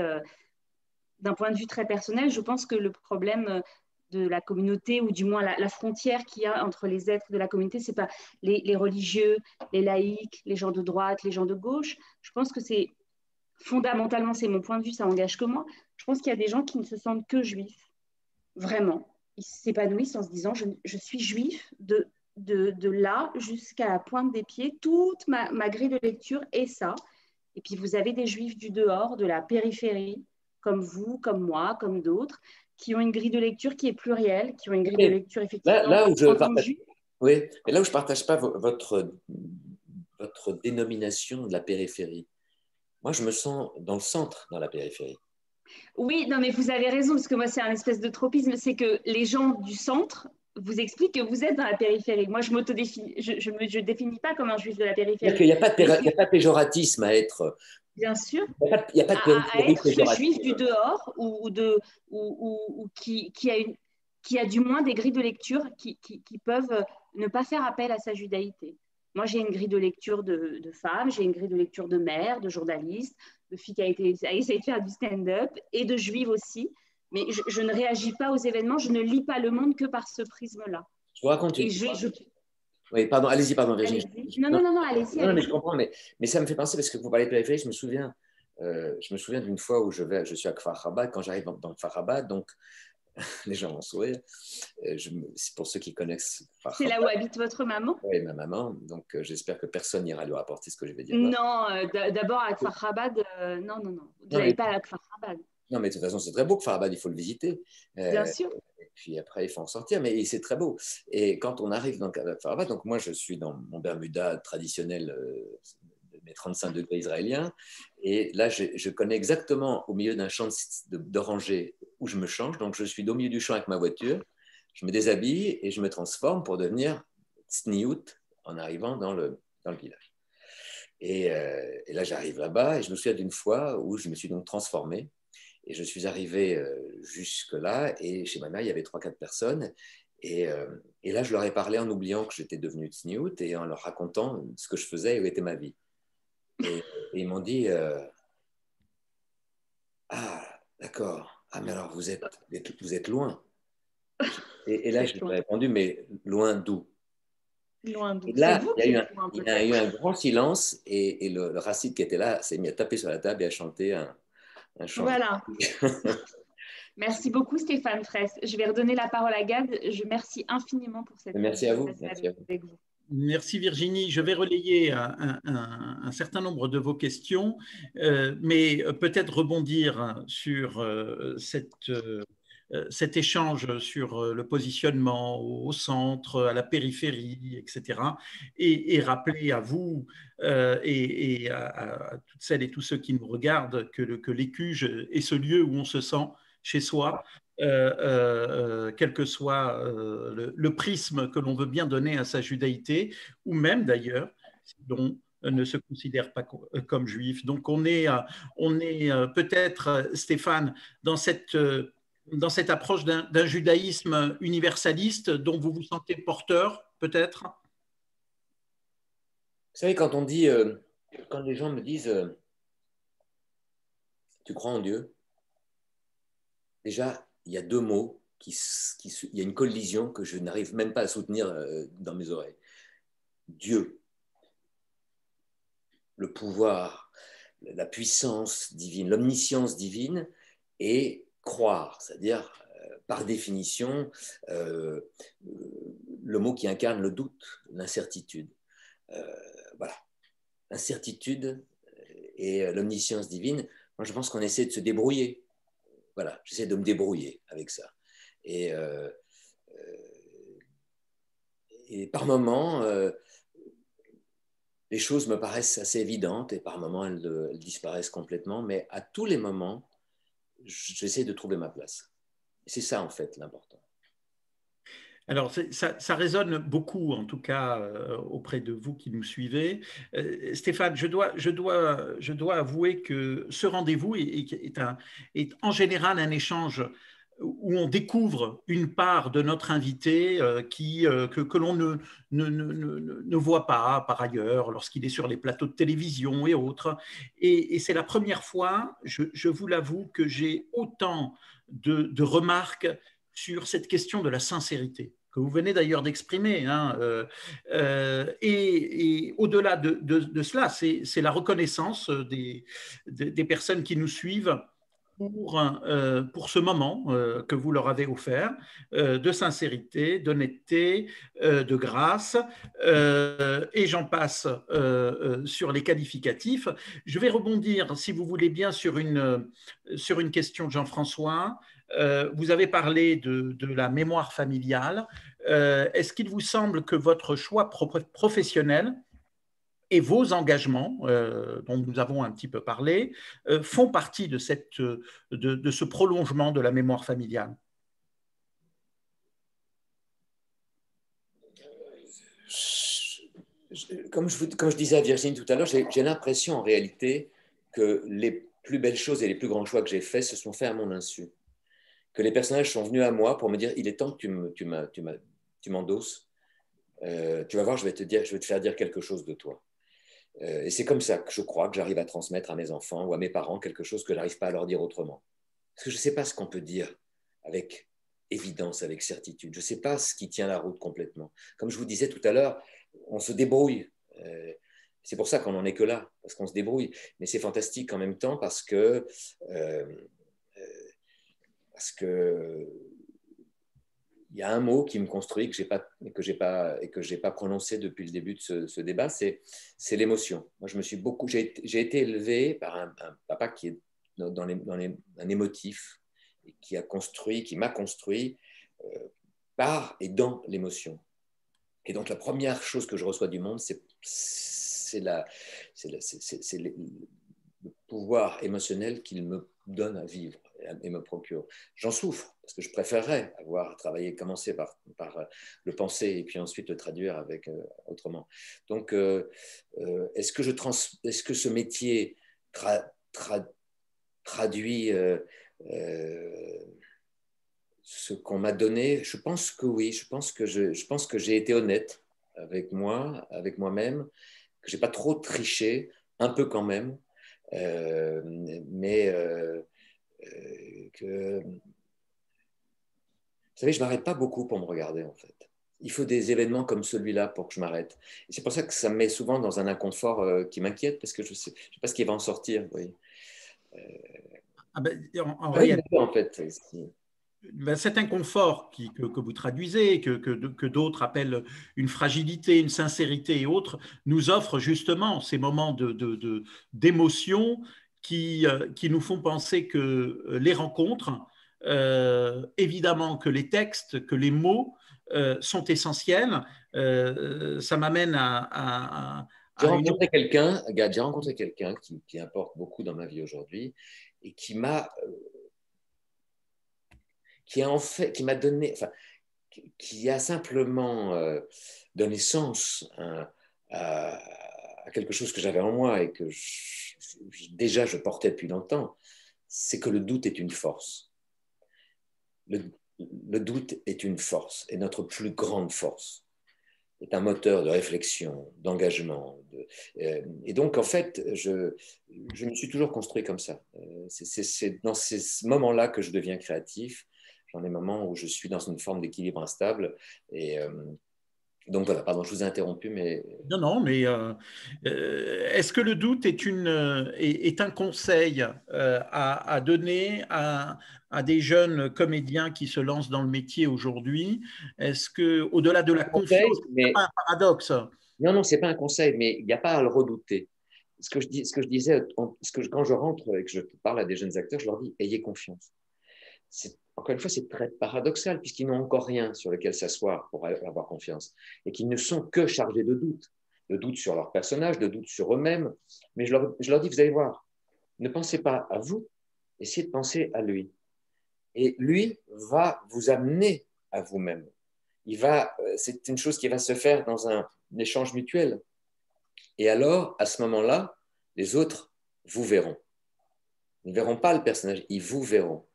C: d'un point de vue très personnel, je pense que le problème de la communauté, ou du moins la frontière qu'il y a entre les êtres de la communauté, ce n'est pas les religieux, les laïcs, les gens de droite, les gens de gauche. Je pense que c'est fondamentalement, c'est mon point de vue, ça engage que moi. Je pense qu'il y a des gens qui ne se sentent que juifs, vraiment. Ils s'épanouissent en se disant je suis juif de là jusqu'à la pointe des pieds, toute ma grille de lecture est ça. Et puis vous avez des juifs du dehors, de la périphérie, comme vous, comme moi, comme d'autres, qui ont une grille de lecture qui est plurielle, qui ont une grille de lecture effectivement
B: là où je
C: en tant que
B: partage,
C: juif.
B: oui, mais là où je ne partage pas votre dénomination de la périphérie. Moi, je me sens dans le centre, dans la périphérie.
C: Oui, non, mais vous avez raison, parce que moi, c'est un espèce de tropisme, c'est que les gens du centre vous expliquent que vous êtes dans la périphérie. Moi, je ne me définis pas comme un juif de la périphérie.
B: Il n'y a pas de péjoratisme à être.
C: Bien sûr.
B: Il n'y a pas de périphérie
C: À être ce
B: péjorative.
C: juif du dehors ou qui a du moins des grilles de lecture qui peuvent ne pas faire appel à sa judaïté. Moi, j'ai une grille de lecture de femme, j'ai une grille de lecture de mère, de journaliste, de fille qui a essayé de faire du stand-up et de juive aussi. Mais je ne réagis pas aux événements, je ne lis pas le monde que par ce prisme-là.
B: Je vous raconte une histoire. Oui, pardon, allez-y, pardon, Virginie.
C: Non, allez-y.
B: Non, mais je comprends, mais ça me fait penser, parce que vous parlez de périphérie, je me souviens d'une fois où je suis à Kfar Chabad, quand j'arrive dans Kfar Chabad, donc les gens vont sourire. C'est pour ceux qui connaissent Kfar
C: C'est
B: Chabad.
C: là où habite votre maman?
B: Oui, ma maman, donc j'espère que personne n'ira lui rapporter ce que je vais dire.
C: Non, d'abord à Kfar Chabad, non. Vous n'allez pas à Kfar Chabad.
B: Non, mais de toute façon, c'est très beau Kfar Chabad, il faut le visiter.
C: Bien sûr.
B: Et puis après, il faut en sortir, mais c'est très beau. Et quand on arrive dans Kfar Chabad, donc moi, je suis dans mon Bermuda traditionnel de mes 35 degrés israéliens, et là, je connais exactement au milieu d'un champ d'orangers où je me change, donc je suis au milieu du champ avec ma voiture, je me déshabille et je me transforme pour devenir tsniout en arrivant dans le village. Et là, j'arrive là-bas, et je me souviens d'une fois où je me suis donc transformé. Et je suis arrivé jusque-là, et chez ma mère, il y avait 3-4 personnes. Et là, je leur ai parlé en oubliant que j'étais devenu tsniout et en leur racontant ce que je faisais et où était ma vie. Et ils m'ont dit ah, d'accord. Ah, mais alors vous êtes loin. Et là, je lui ai répondu mais loin d'où?
C: Loin d'où?
B: Et là, il y a eu un grand silence, et le racide qui était là s'est mis à taper sur la table et à chanter un chant.
C: Voilà. Merci beaucoup Stéphane Fraisse. Je vais redonner la parole à Gad. Je remercie infiniment pour cette
B: Merci à vous.
C: avec vous.
A: Merci Virginie. Je vais relayer un certain nombre de vos questions, mais peut-être rebondir sur cet échange sur le positionnement au centre, à la périphérie, etc. Et rappeler à vous et à toutes celles et tous ceux qui nous regardent que l'Écuge est ce lieu où on se sent chez soi, quel que soit le prisme que l'on veut bien donner à sa judaïté, ou même d'ailleurs, dont ne se considère pas comme juif. Donc on est peut-être, Stéphane, dans cette approche d'un judaïsme universaliste dont vous vous sentez porteur, peut-être?
B: Vous savez, quand les gens me disent tu crois en Dieu? Déjà, il y a deux mots, il y a une collision que je n'arrive même pas à soutenir dans mes oreilles. Dieu, le pouvoir, la puissance divine, l'omniscience divine, et croire, c'est-à-dire, par définition, le mot qui incarne le doute, l'incertitude. Voilà, l'incertitude et l'omniscience divine. Moi, je pense qu'on essaie de se débrouiller. Voilà, j'essaie de me débrouiller avec ça. Et par moments, les choses me paraissent assez évidentes, et par moments, elles disparaissent complètement. Mais à tous les moments, j'essaie de trouver ma place. Et c'est ça, en fait, l'important.
A: Alors, ça résonne beaucoup, en tout cas, auprès de vous qui nous suivez. Stéphane, je dois avouer que ce rendez-vous est en général un échange où on découvre une part de notre invité que l'on ne voit pas par ailleurs lorsqu'il est sur les plateaux de télévision et autres. Et c'est la première fois, je vous l'avoue, que j'ai autant de remarques sur cette question de la sincérité que vous venez d'ailleurs d'exprimer. Hein, et au-delà de cela, c'est la reconnaissance des personnes qui nous suivent pour ce moment que vous leur avez offert, de sincérité, d'honnêteté, de grâce, et j'en passe sur les qualificatifs. Je vais rebondir, si vous voulez bien, sur une question de Jean-François. Vous avez parlé de la mémoire familiale. Est-ce qu'il vous semble que votre choix professionnel et vos engagements, dont nous avons un petit peu parlé, font partie de ce prolongement de la mémoire familiale?
B: Comme je disais à Virginie tout à l'heure, j'ai l'impression en réalité que les plus belles choses et les plus grands choix que j'ai faits se sont faits à mon insu. Que les personnages sont venus à moi pour me dire il est temps que tu m'endosses. Tu vas voir, je vais te faire dire quelque chose de toi. Et c'est comme ça que je crois que j'arrive à transmettre à mes enfants ou à mes parents quelque chose que je n'arrive pas à leur dire autrement. Parce que je ne sais pas ce qu'on peut dire avec évidence, avec certitude. Je ne sais pas ce qui tient la route complètement. Comme je vous disais tout à l'heure, on se débrouille. C'est pour ça qu'on n'en est que là, parce qu'on se débrouille. Mais c'est fantastique en même temps parce que il y a un mot qui me construit que j'ai pas prononcé depuis le début de ce débat, c'est l'émotion. Moi, j'ai été élevé par un papa qui est un émotif et qui m'a construit par et dans l'émotion. Et donc la première chose que je reçois du monde, c'est le pouvoir émotionnel qu'il me donne à vivre et me procure. J'en souffre, parce que je préférerais avoir travaillé, commencer par le penser et puis ensuite le traduire avec autrement. Donc, est-ce que ce métier traduit ce qu'on m'a donné? Je pense que oui, je pense que j'ai été honnête avec moi-même, que j'ai pas trop triché, un peu quand même, mais que, vous savez, je m'arrête pas beaucoup pour me regarder en fait. Il faut des événements comme celui-là pour que je m'arrête. Et c'est pour ça que ça me met souvent dans un inconfort qui m'inquiète, parce que je sais pas ce qui va en sortir. Oui.
A: En réalité,
B: en fait,
A: cet inconfort que vous traduisez, que d'autres appellent une fragilité, une sincérité et autres, nous offre justement ces moments d'émotion qui nous font penser que les rencontres, évidemment que les textes, que les mots sont essentiels. Ça m'amène
B: j'ai
A: à une...
B: rencontré quelqu'un, Gad, qui importe beaucoup dans ma vie aujourd'hui et qui m'a donné, enfin, qui a simplement donné sens à quelque chose que j'avais en moi et que déjà je portais depuis longtemps, c'est que le doute est une force. Le doute est une force, et notre plus grande force est un moteur de réflexion, d'engagement. Et donc, en fait, je me suis toujours construit comme ça. C'est dans ces moments-là que je deviens créatif. Dans les moments où je suis dans une forme d'équilibre instable. Et donc voilà, pardon, je vous ai interrompu, mais...
A: Non, mais est-ce que le doute est un conseil à donner à des jeunes comédiens qui se lancent dans le métier aujourd'hui? Est-ce que, au-delà de la confiance, il n'y a pas un paradoxe?
B: Non, c'est pas un conseil, mais il n'y a pas à le redouter. Quand je rentre et que je parle à des jeunes acteurs, je leur dis ayez confiance. Encore une fois, c'est très paradoxal puisqu'ils n'ont encore rien sur lequel s'asseoir pour avoir confiance et qu'ils ne sont que chargés de doute sur leur personnage, de doute sur eux-mêmes. Mais je leur dis, vous allez voir, ne pensez pas à vous, essayez de penser à lui. Et lui va vous amener à vous-même. C'est une chose qui va se faire dans un échange mutuel. Et alors, à ce moment-là, les autres vous verront. Ils ne verront pas le personnage, ils vous verront.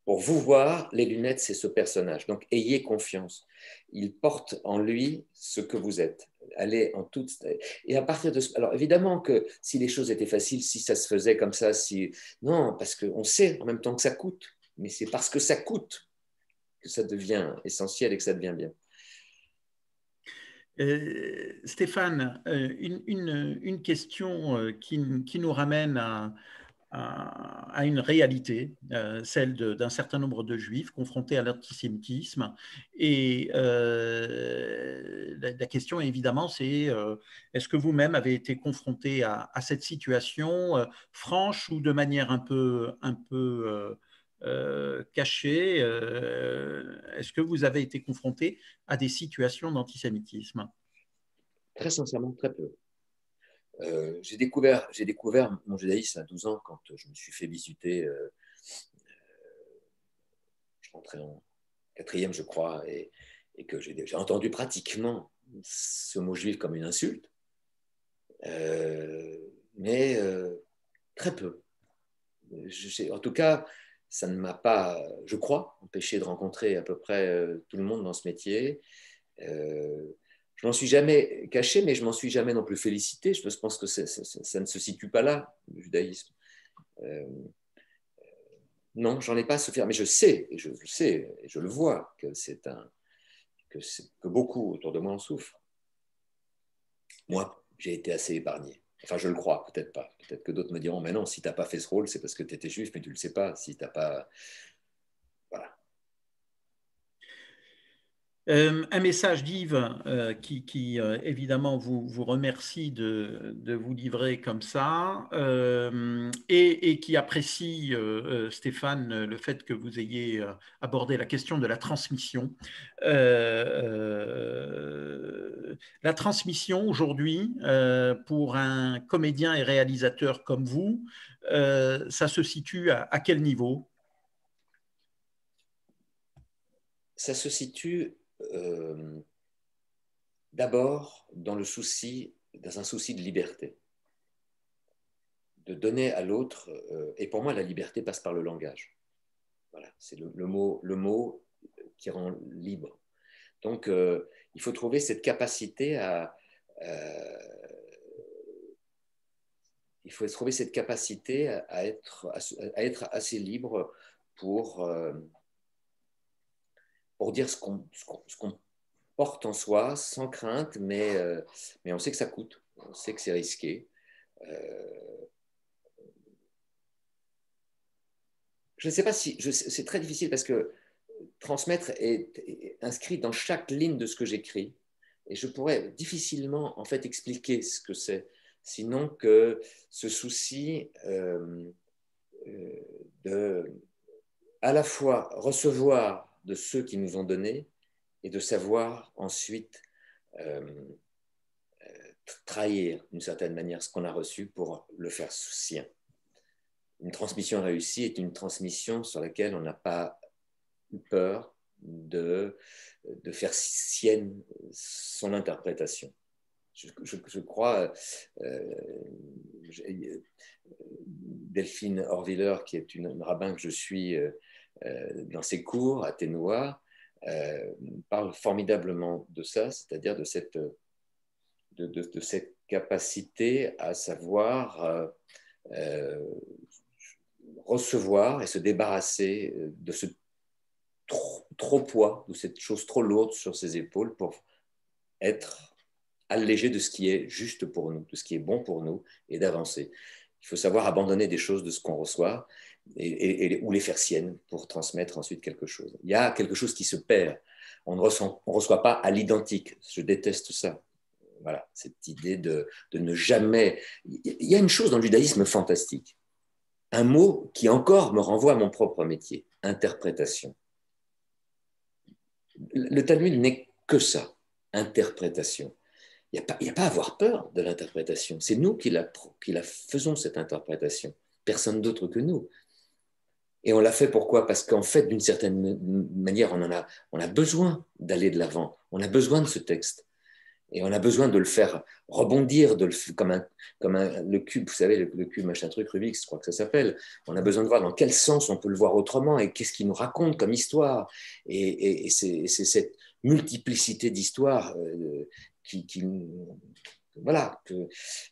B: Pour vous voir, les lunettes, c'est ce personnage. Donc, ayez confiance. Il porte en lui ce que vous êtes. Allez en toute... Et à partir de... Alors, évidemment que si les choses étaient faciles, si ça se faisait comme ça, si... Non, parce qu'on sait en même temps que ça coûte. Mais c'est parce que ça coûte que ça devient essentiel et que ça devient bien.
A: Stéphane, une question qui nous ramène à une réalité, celle d'un certain nombre de juifs confrontés à l'antisémitisme. Et la question, évidemment, c'est est-ce que vous-même avez été confronté à cette situation franche ou de manière un peu cachée? Est-ce que vous avez été confronté à des situations d'antisémitisme?
B: Très sincèrement, très peu. J'ai découvert mon judaïsme à 12 ans quand je me suis fait visiter. Je rentrais en quatrième, je crois, et que j'ai entendu pratiquement ce mot juif comme une insulte, mais très peu. En tout cas, ça ne m'a pas, je crois, empêché de rencontrer à peu près tout le monde dans ce métier. Je m'en suis jamais caché, mais je m'en suis jamais non plus félicité. Je pense que ça ne se situe pas là, le judaïsme. Non, j'en ai pas à se faire, mais je sais, et je le vois, que que beaucoup autour de moi en souffrent. Moi, j'ai été assez épargné. Enfin, je le crois, peut-être pas. Peut-être que d'autres me diront, mais non, si tu n'as pas fait ce rôle, c'est parce que tu étais juif, mais tu ne le sais pas. Si tu n'as pas... Voilà.
A: Un message d'Yves qui évidemment vous remercie de vous livrer comme ça et qui apprécie, Stéphane, le fait que vous ayez abordé la question de la transmission. La transmission aujourd'hui, pour un comédien et réalisateur comme vous, ça se situe à quel niveau?
B: Ça se situe d'abord dans un souci de liberté, de donner à l'autre, et pour moi la liberté passe par le langage. Voilà, c'est le mot qui rend libre. Donc il faut trouver cette capacité à être assez libre pour dire ce qu'on porte en soi sans crainte, mais on sait que ça coûte, on sait que c'est risqué. Je ne sais pas si... c'est très difficile parce que transmettre est inscrit dans chaque ligne de ce que j'écris. Et je pourrais difficilement en fait expliquer ce que c'est, sinon que ce souci de à la fois recevoir de ceux qui nous ont donné et de savoir ensuite trahir d'une certaine manière ce qu'on a reçu pour le faire sien. Une transmission réussie est une transmission sur laquelle on n'a pas eu peur de faire sienne son interprétation. Je crois, Delphine Horviller, qui est une rabbin que je suis dans ses cours à Ténois, parle formidablement de ça, c'est-à-dire de cette capacité à savoir recevoir et se débarrasser de ce trop poids, de cette chose trop lourde sur ses épaules pour être allégé de ce qui est juste pour nous, de ce qui est bon pour nous et d'avancer. Il faut savoir abandonner des choses de ce qu'on reçoit ou les faire siennes pour transmettre ensuite quelque chose. Il y a quelque chose qui se perd. On ne reçoit pas à l'identique. Je déteste ça. Voilà, cette idée de ne jamais... Il y a une chose dans le judaïsme fantastique. Un mot qui encore me renvoie à mon propre métier, interprétation. Le Talmud n'est que ça, interprétation. Il n'y a pas à avoir peur de l'interprétation. C'est nous qui la faisons, cette interprétation. Personne d'autre que nous. Et on l'a fait pourquoi? Parce qu'en fait, d'une certaine manière, on a besoin d'aller de l'avant. On a besoin de ce texte. Et on a besoin de le faire rebondir, comme le cube, vous savez, le cube, machin truc, Rubik's, je crois que ça s'appelle. On a besoin de voir dans quel sens on peut le voir autrement et qu'est-ce qu'il nous raconte comme histoire. Et c'est cette multiplicité d'histoires voilà.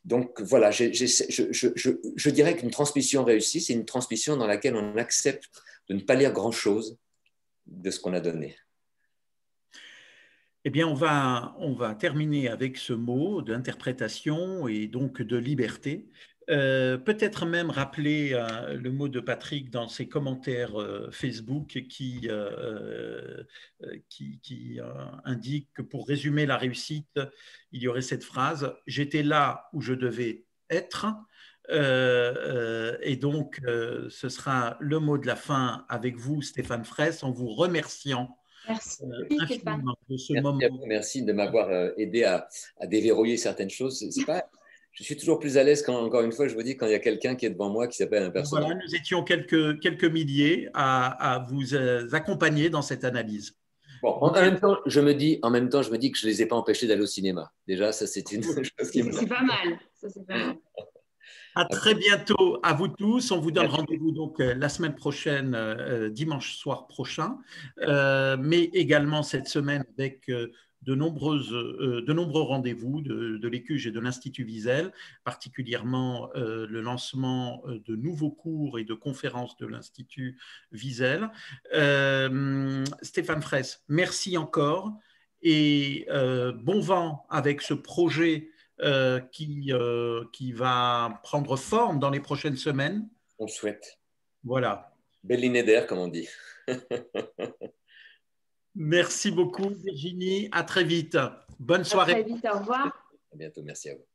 B: Donc voilà, je dirais qu'une transmission réussie, c'est une transmission dans laquelle on accepte de ne pas lire grand-chose de ce qu'on a donné.
A: Eh bien, on va terminer avec ce mot d'interprétation et donc de liberté. Peut-être même rappeler le mot de Patrick dans ses commentaires Facebook qui indique que pour résumer la réussite, il y aurait cette phrase « J'étais là où je devais être ». Et donc, ce sera le mot de la fin avec vous, Stéphane Fraisse, en vous remerciant
C: Merci, Stéphane.
A: de ce
B: Merci
A: moment.
B: à vous, merci de m'avoir aidé à déverrouiller certaines choses. Je suis toujours plus à l'aise quand, encore une fois, je vous dis, quand il y a quelqu'un qui est devant moi qui s'appelle un personnage.
A: Voilà, nous étions quelques milliers à vous accompagner dans cette analyse.
B: Bon, en même temps, je me dis que je ne les ai pas empêchés d'aller au cinéma. Déjà, ça, c'est une chose qui me...
C: C'est pas mal. Ça, c'est pas mal.
A: À très bientôt à vous tous. On vous donne rendez-vous donc la semaine prochaine, dimanche soir prochain, mais également cette semaine avec de nombreux rendez-vous de l'Écuge et de l'Institut Wiesel, particulièrement le lancement de nouveaux cours et de conférences de l'Institut Wiesel. Stéphane Fraisse, merci encore et bon vent avec ce projet qui va prendre forme dans les prochaines semaines.
B: On souhaite.
A: Voilà.
B: Berliner d'air, comme on dit.
A: Merci beaucoup, Virginie. À très vite. Bonne soirée.
C: À très vite. Au revoir.
B: À bientôt. Merci à vous.